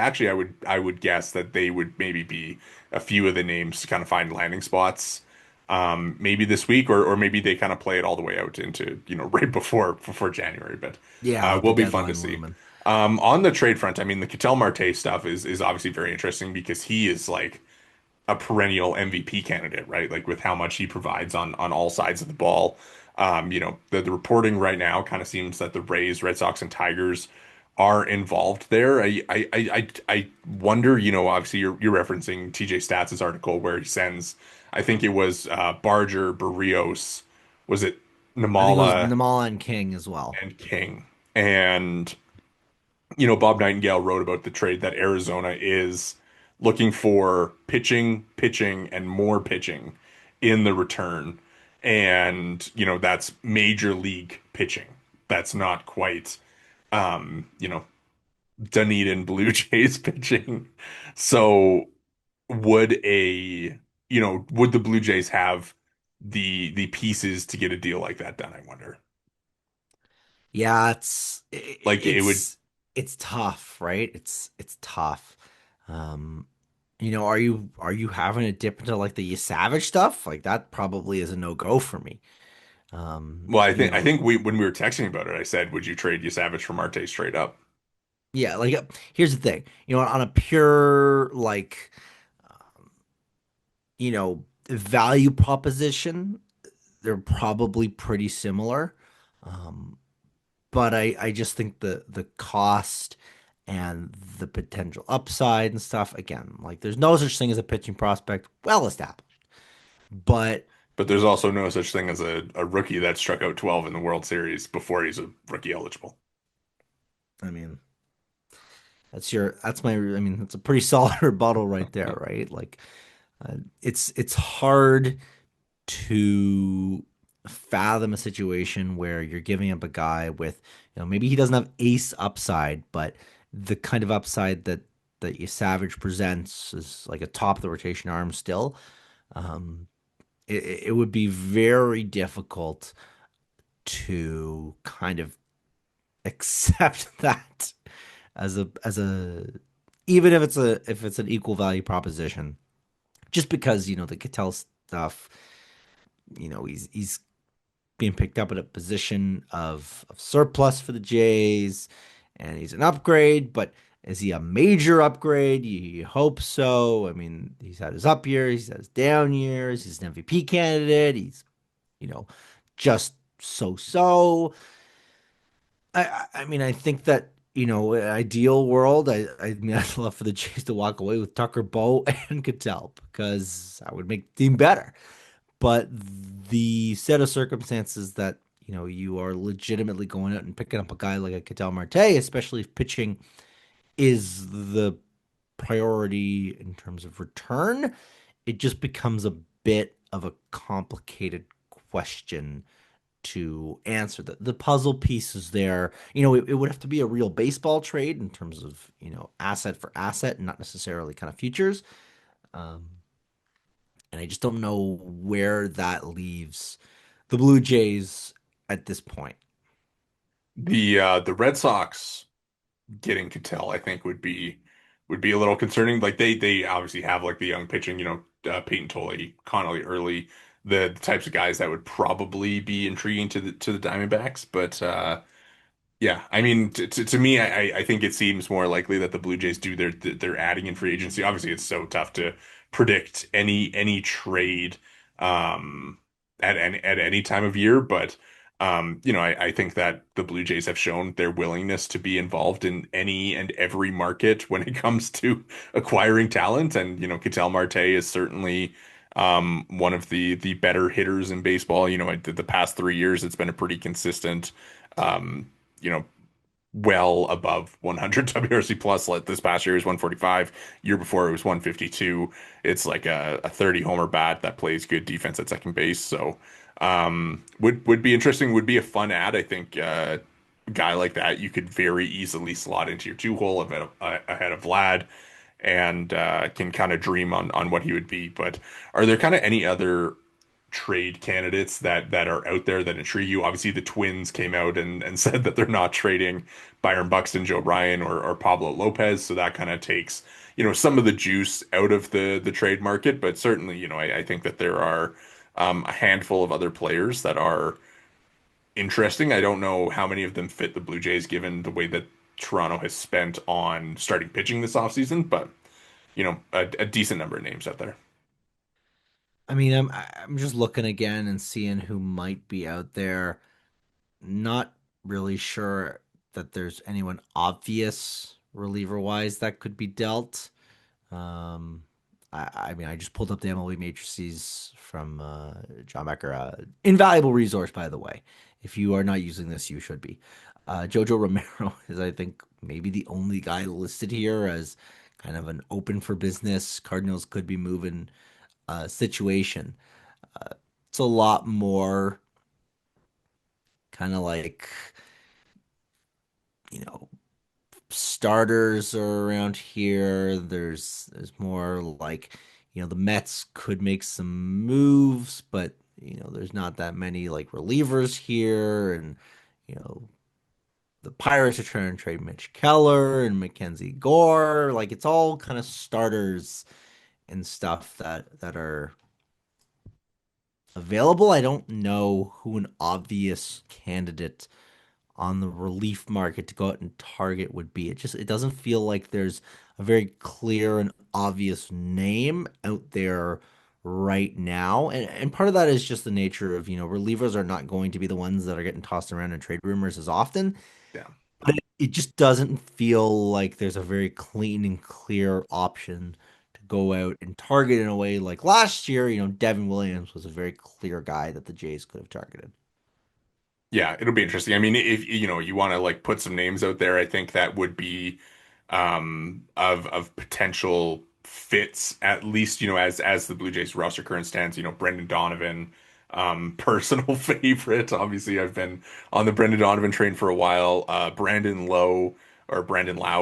I would guess that they would maybe be a few of the names to kind of find landing spots. Maybe this week, or maybe they kind of play it all the way out into, right before January. But Yeah, with the will be fun to deadline see. looming. On the trade front, I mean, the Ketel Marte stuff is obviously very interesting because he is like a perennial MVP candidate, right? Like with how much he provides on all sides of the ball. The reporting right now kind of seems that the Rays, Red Sox, and Tigers are involved there. I wonder, obviously you're referencing TJ Stats' article where he sends, I think it was Barger, Barrios, was it I think it was Namala Namala and King as well. and King. And Bob Nightingale wrote about the trade that Arizona is looking for pitching, pitching, and more pitching in the return. And, that's major league pitching. That's not quite, Dunedin Blue Jays pitching. So would the Blue Jays have the pieces to get a deal like that done, I wonder. Yeah, Like it would it's tough, right? It's tough. Um, are you having to dip into like the Savage stuff? Like that probably is a no-go for me. Well, I think we when we were texting about it, I said, "Would you trade Savage for Marte straight up?" Yeah, like here's the thing. On a pure like value proposition, they're probably pretty similar. Um, but I just think the cost and the potential upside and stuff, again, like there's no such thing as a pitching prospect, well established. But But there's also no such thing as a rookie that struck out 12 in the World Series before he's a rookie eligible. I mean, I mean, that's a pretty solid rebuttal right there, right? Like, it's hard to fathom a situation where you're giving up a guy with, maybe he doesn't have ace upside, but the kind of upside that you Savage presents is like a top of the rotation arm still. Um, it would be very difficult to kind of accept that as a even if it's an equal value proposition, just because the Cattell stuff, he's being picked up at a position of surplus for the Jays, and he's an upgrade, but is he a major upgrade? You hope so. I mean, he's had his up years, he's had his down years, he's an MVP candidate, he's, you know, just so. I mean, I think that, ideal world, I mean, I'd love for the Jays to walk away with Tucker, Bo, and Cattell because I would make the team better. But the set of circumstances that, you are legitimately going out and picking up a guy like a Ketel Marte, especially if pitching is the priority in terms of return, it just becomes a bit of a complicated question to answer. The puzzle pieces there, it would have to be a real baseball trade in terms of, asset for asset and not necessarily kind of futures. Um, and I just don't know where that leaves the Blue Jays at this point. The Red Sox getting Cattell, I think, would be a little concerning. Like they obviously have like the young pitching, Peyton Tolley, Connolly Early, the types of guys that would probably be intriguing to the Diamondbacks. But yeah, I mean, to me, I think it seems more likely that the Blue Jays do their adding in free agency. Obviously, it's so tough to predict any trade at any time of year, but I think that the Blue Jays have shown their willingness to be involved in any and every market when it comes to acquiring talent, and Ketel Marte is certainly one of the better hitters in baseball. The past 3 years, it's been a pretty consistent. Um, you know, well above 100 WRC plus. Like this past year was 145. Year before it was 152. It's like a 30 homer bat that plays good defense at second base. So would be interesting. Would be a fun ad. I think a guy like that you could very easily slot into your two hole ahead of Vlad. And can kind of dream on what he would be. But are there kind of any other trade candidates that are out there that intrigue you? Obviously, the Twins came out and said that they're not trading Byron Buxton, Joe Ryan, or Pablo Lopez, so that kind of takes some of the juice out of the trade market. But certainly, I think that there are a handful of other players that are interesting. I don't know how many of them fit the Blue Jays given the way that Toronto has spent on starting pitching this offseason, but a decent number of names out there. I mean, I'm just looking again and seeing who might be out there. Not really sure that there's anyone obvious reliever wise that could be dealt. Um, I mean, I just pulled up the MLB matrices from John Becker. Invaluable resource, by the way. If you are not using this, you should be. Jojo Romero is, I think, maybe the only guy listed here as kind of an open for business. Cardinals could be moving situation. It's a lot more kind of like, you know, starters are around here. There's more like, the Mets could make some moves, but there's not that many like relievers here, and you know, the Pirates are trying to trade Mitch Keller and Mackenzie Gore. Like it's all kind of starters and stuff that are available. I don't know who an obvious candidate on the relief market to go out and target would be. It doesn't feel like there's a very clear and obvious name out there right now. And part of that is just the nature of, relievers are not going to be the ones that are getting tossed around in trade rumors as often. Yeah. But it just doesn't feel like there's a very clean and clear option to go out and target in a way like last year. Devin Williams was a very clear guy that the Jays could have targeted. Yeah, it'll be interesting. I mean, if you want to like put some names out there, I think that would be of potential fits, at least, as the Blue Jays roster current stands, Brendan Donovan, personal favorite. Obviously, I've been on the Brendan Donovan train for a while. Brandon Lau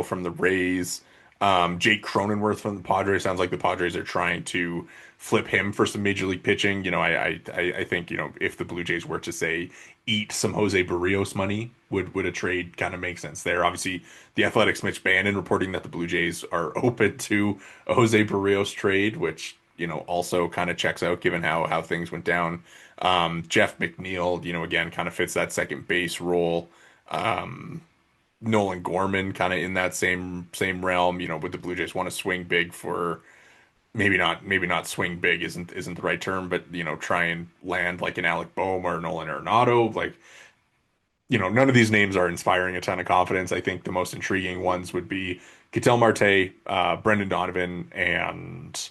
from the Rays. Jake Cronenworth from the Padres. Sounds like the Padres are trying to flip him for some major league pitching. I think, if the Blue Jays were to say eat some Jose Barrios money, would a trade kind of make sense there? Obviously, the Athletics' Mitch Bannon reporting that the Blue Jays are open to a Jose Barrios trade, which also kind of checks out given how things went down. Jeff McNeil, again, kind of fits that second base role. Um, Nolan Gorman kind of in that same realm. Would the Blue Jays want to swing big for maybe not swing big isn't the right term, but try and land like an Alec Boehm or Nolan Arenado. Like, none of these names are inspiring a ton of confidence. I think the most intriguing ones would be Ketel Marte, Brendan Donovan, and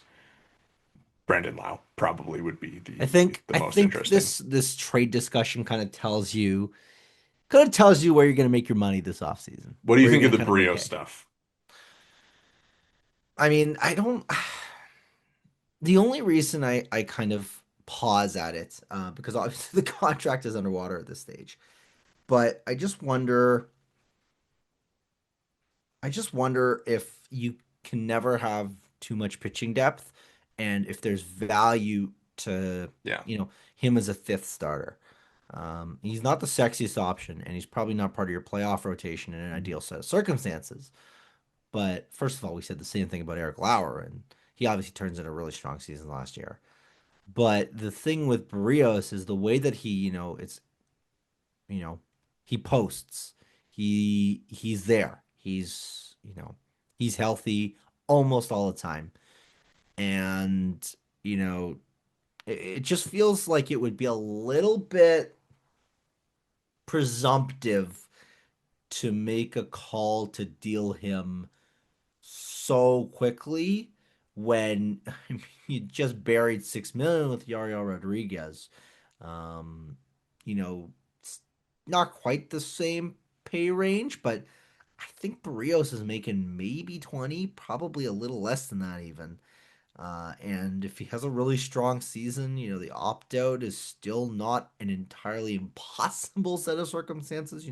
Brandon Lau probably would be I the think the I most think interesting. this trade discussion kind of tells you where you're going to make your money this offseason, What do you where you're think of going the to kind of make Brio hay. stuff? I mean, I don't. The only reason I kind of pause at it, because obviously the contract is underwater at this stage, but I just wonder if you can never have too much pitching depth, and if there's value to Yeah. him as a fifth starter. He's not the sexiest option, and he's probably not part of your playoff rotation in an ideal set of circumstances. But first of all, we said the same thing about Eric Lauer, and he obviously turns in a really strong season last year. But the thing with Barrios is the way that you know, he posts. He's there. He's healthy almost all the time. And, you know, it just feels like it would be a little bit presumptive to make a call to deal him so quickly when I mean, you just buried 6 million with Yariel Rodriguez. Um, it's not quite the same pay range, but I think Barrios is making maybe 20, probably a little less than that even. And if he has a really strong season, the opt out is still not an entirely impossible set of circumstances.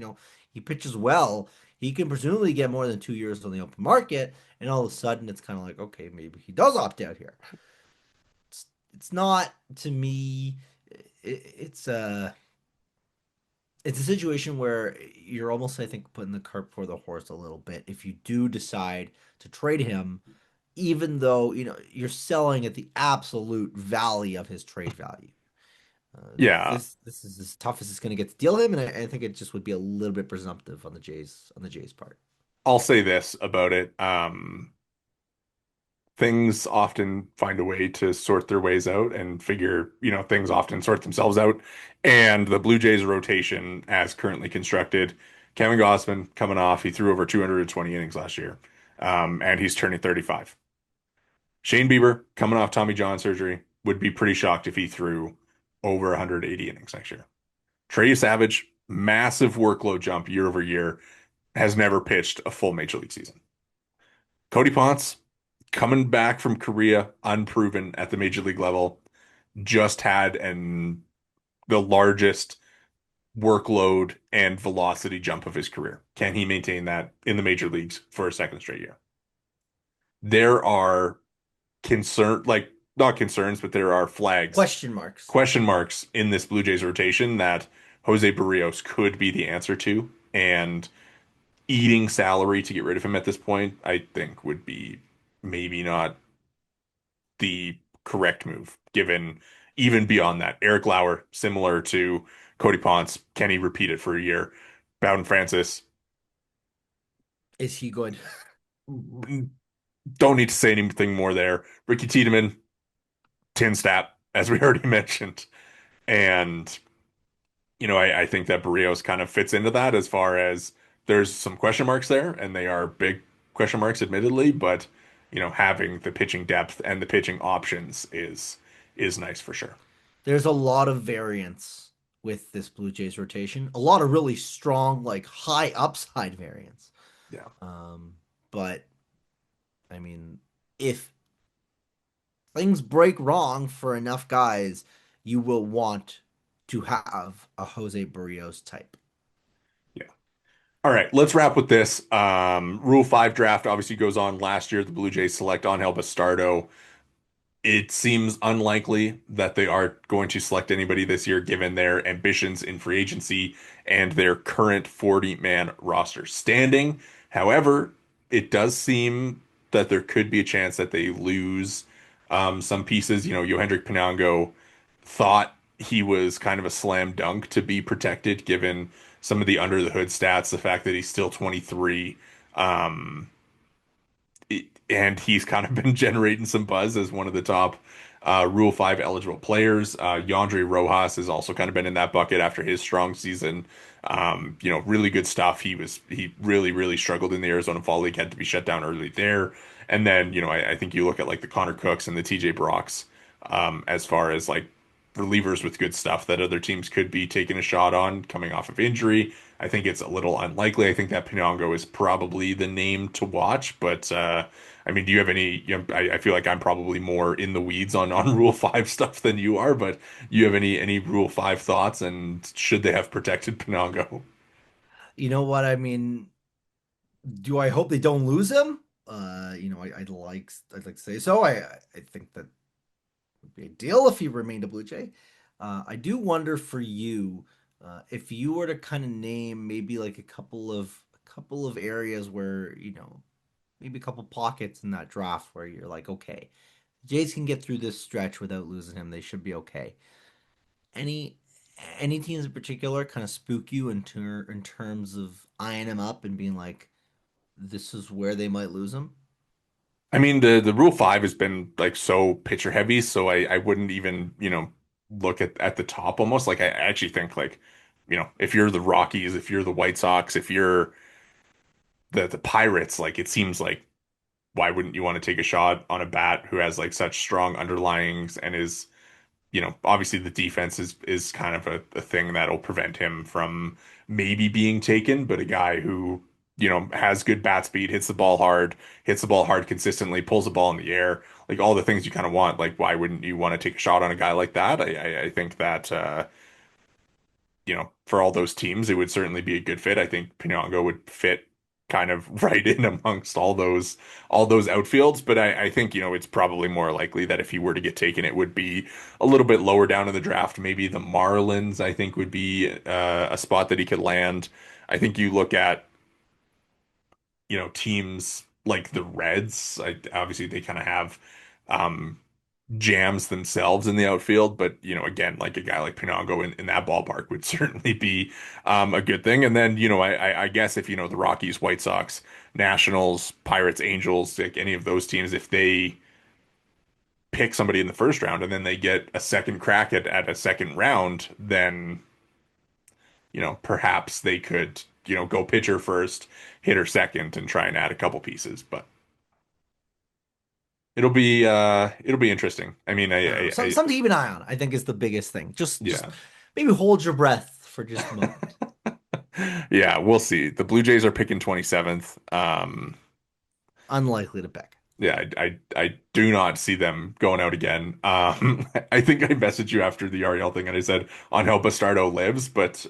He pitches well. He can presumably get more than 2 years on the open market, and all of a sudden it's kind of like, okay, maybe he does opt out here. It's not to me. It's a situation where you're almost, I think, putting the cart before the horse a little bit if you do decide to trade him, even though you're selling at the absolute valley of his trade value. Yeah. This is as tough as it's going to get to deal him, and I think it just would be a little bit presumptive on the Jays part. I'll say this about it. Things often find a way to sort their ways out and figure, things often sort themselves out. And the Blue Jays rotation, as currently constructed, Kevin Gausman coming off, he threw over 220 innings last year, and he's turning 35. Shane Bieber coming off Tommy John surgery, would be pretty shocked if he threw over 180 innings next year. Trey Savage, massive workload jump year over year, has never pitched a full major league season. Cody Ponce, coming back from Korea, unproven at the major league level, just had the largest workload and velocity jump of his career. Can he maintain that in the major leagues for a second straight year? There are like not concerns, but there are flags, Question marks. question marks in this Blue Jays rotation that Jose Barrios could be the answer to, and eating salary to get rid of him at this point, I think would be maybe not the correct move, given even beyond that. Eric Lauer, similar to Cody Ponce, can he repeat it for a year? Bowden Francis, Is he good? don't need to say anything more there. Ricky Tiedemann, tin stat, as we already mentioned. And, I think that Barrios kind of fits into that as far as there's some question marks there, and they are big question marks, admittedly, but having the pitching depth and the pitching options is nice for sure. There's a lot of variance with this Blue Jays rotation. A lot of really strong, like high upside variance. Yeah. Um, but I mean, if things break wrong for enough guys, you will want to have a Jose Barrios type. Yeah. All right, let's wrap with this. Rule 5 draft obviously goes on last year. The Blue Jays select Angel Bastardo. It seems unlikely that they are going to select anybody this year, given their ambitions in free agency and their current 40-man roster standing. However, it does seem that there could be a chance that they lose some pieces. Yohendrick Pinango thought he was kind of a slam dunk to be protected, given some of the under the hood stats, the fact that he's still 23. Um, and he's kind of been generating some buzz as one of the top Rule 5 eligible players. Yandre Rojas has also kind of been in that bucket after his strong season. Really good stuff. He really, really struggled in the Arizona Fall League, had to be shut down early there. And then, I think you look at like the Connor Cooks and the TJ Brocks as far as like relievers with good stuff that other teams could be taking a shot on coming off of injury. I think it's a little unlikely. I think that Pinango is probably the name to watch, but I mean, do you have any? I feel like I'm probably more in the weeds on Rule 5 stuff than you are, but you have any Rule 5 thoughts? And should they have protected Pinango? You know what I mean? Do I hope they don't lose him? I'd like to say so. I think that would be ideal if he remained a Blue Jay. I do wonder for you, if you were to kind of name maybe like a couple of areas where maybe a couple pockets in that draft where you're like, okay, Jays can get through this stretch without losing him. They should be okay. Any any teams in particular kind of spook you in terms of eyeing him up and being like, this is where they might lose him? I mean, the Rule 5 has been like so pitcher heavy, so I wouldn't even, look at the top almost. Like I actually think like, if you're the Rockies, if you're the White Sox, if you're the Pirates, like it seems like why wouldn't you want to take a shot on a bat who has like such strong underlyings and is, obviously the defense is kind of a thing that'll prevent him from maybe being taken, but a guy who, has good bat speed, hits the ball hard consistently, pulls the ball in the air, like all the things you kind of want. Like, why wouldn't you want to take a shot on a guy like that? I think that for all those teams, it would certainly be a good fit. I think Pinango would fit kind of right in amongst all those outfields. But I think, it's probably more likely that if he were to get taken, it would be a little bit lower down in the draft. Maybe the Marlins, I think, would be a spot that he could land. I think you look at, teams like the Reds, obviously they kind of have um jams themselves in the outfield, but again, like a guy like Pinango in that ballpark would certainly be a good thing. And then, I guess if the Rockies, White Sox, Nationals, Pirates, Angels, like any of those teams, if they pick somebody in the first round and then they get a second crack at a second round, then perhaps they could go pitcher first, hitter second, and try and add a couple pieces. But it'll be interesting. I mean, I don't know. I Something to keep an eye on, I think, is the biggest thing. Just yeah. maybe hold your breath for just a moment. Yeah, we'll see. The Blue Jays are picking 27th. Unlikely to pick. Yeah, I do not see them going out again. I think I messaged you after the Ariel thing and I said Angel Bastardo lives, but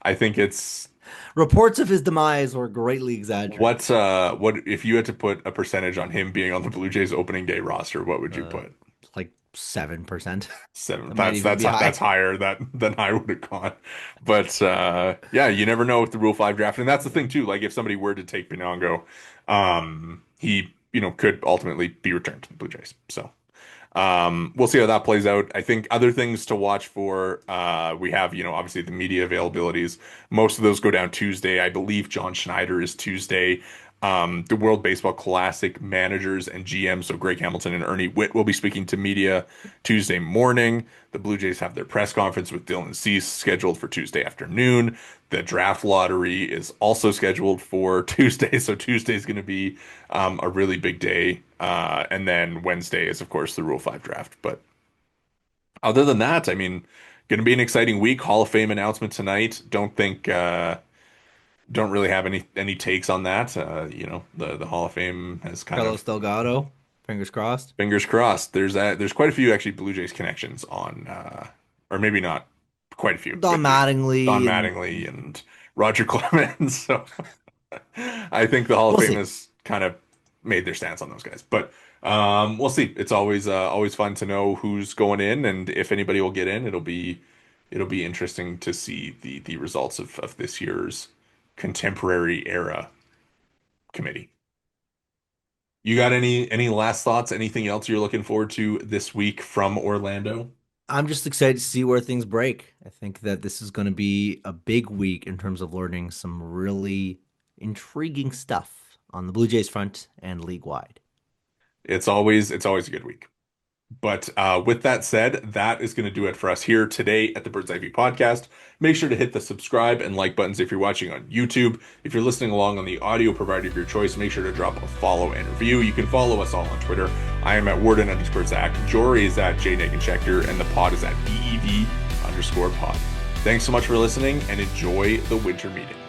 I think it's Reports of his demise were greatly exaggerated. what if you had to put a percentage on him being on the Blue Jays opening day roster, what would you Uh, put? like 7%. Seven. That might That's even that's be that's high. higher than I would have gone. But yeah, you never know with the Rule 5 draft. And that's the thing too. Like if somebody were to take Pinango, he, could ultimately be returned to the Blue Jays. So we'll see how that plays out. I think other things to watch for, we have, obviously the media availabilities. Most of those go down Tuesday. I believe John Schneider is Tuesday. The World Baseball Classic managers and GMs, so Greg Hamilton and Ernie Witt, will be speaking to media Tuesday morning. The Blue Jays have their press conference with Dylan Cease scheduled for Tuesday afternoon. The draft lottery is also scheduled for Tuesday, so Tuesday is going to be a really big day. And then Wednesday is, of course, the Rule 5 draft. But other than that, I mean, going to be an exciting week. Hall of Fame announcement tonight. Don't really have any takes on that. The Hall of Fame has kind Carlos of Delgado, fingers crossed. fingers crossed. There's quite a few actually Blue Jays connections on, or maybe not quite a few, Don but there's Don Mattingly, and Mattingly and Roger Clemens. So I think the Hall of we'll Fame see. has kind of made their stance on those guys. But we'll see. It's always fun to know who's going in and if anybody will get in. It'll be interesting to see the results of this year's contemporary era committee. You got any last thoughts? Anything else you're looking forward to this week from Orlando? I'm just excited to see where things break. I think that this is going to be a big week in terms of learning some really intriguing stuff on the Blue Jays front and league wide. It's always a good week. But with that said, that is going to do it for us here today at the Bird's Eye View podcast. Make sure to hit the subscribe and like buttons if you're watching on YouTube. If you're listening along on the audio provider of your choice, make sure to drop a follow and review. You can follow us all on Twitter. I am at Worden_Zach. Jori is at Jori Negin-Shecter, and the pod is at BEV_pod. Thanks so much for listening and enjoy the winter meetings.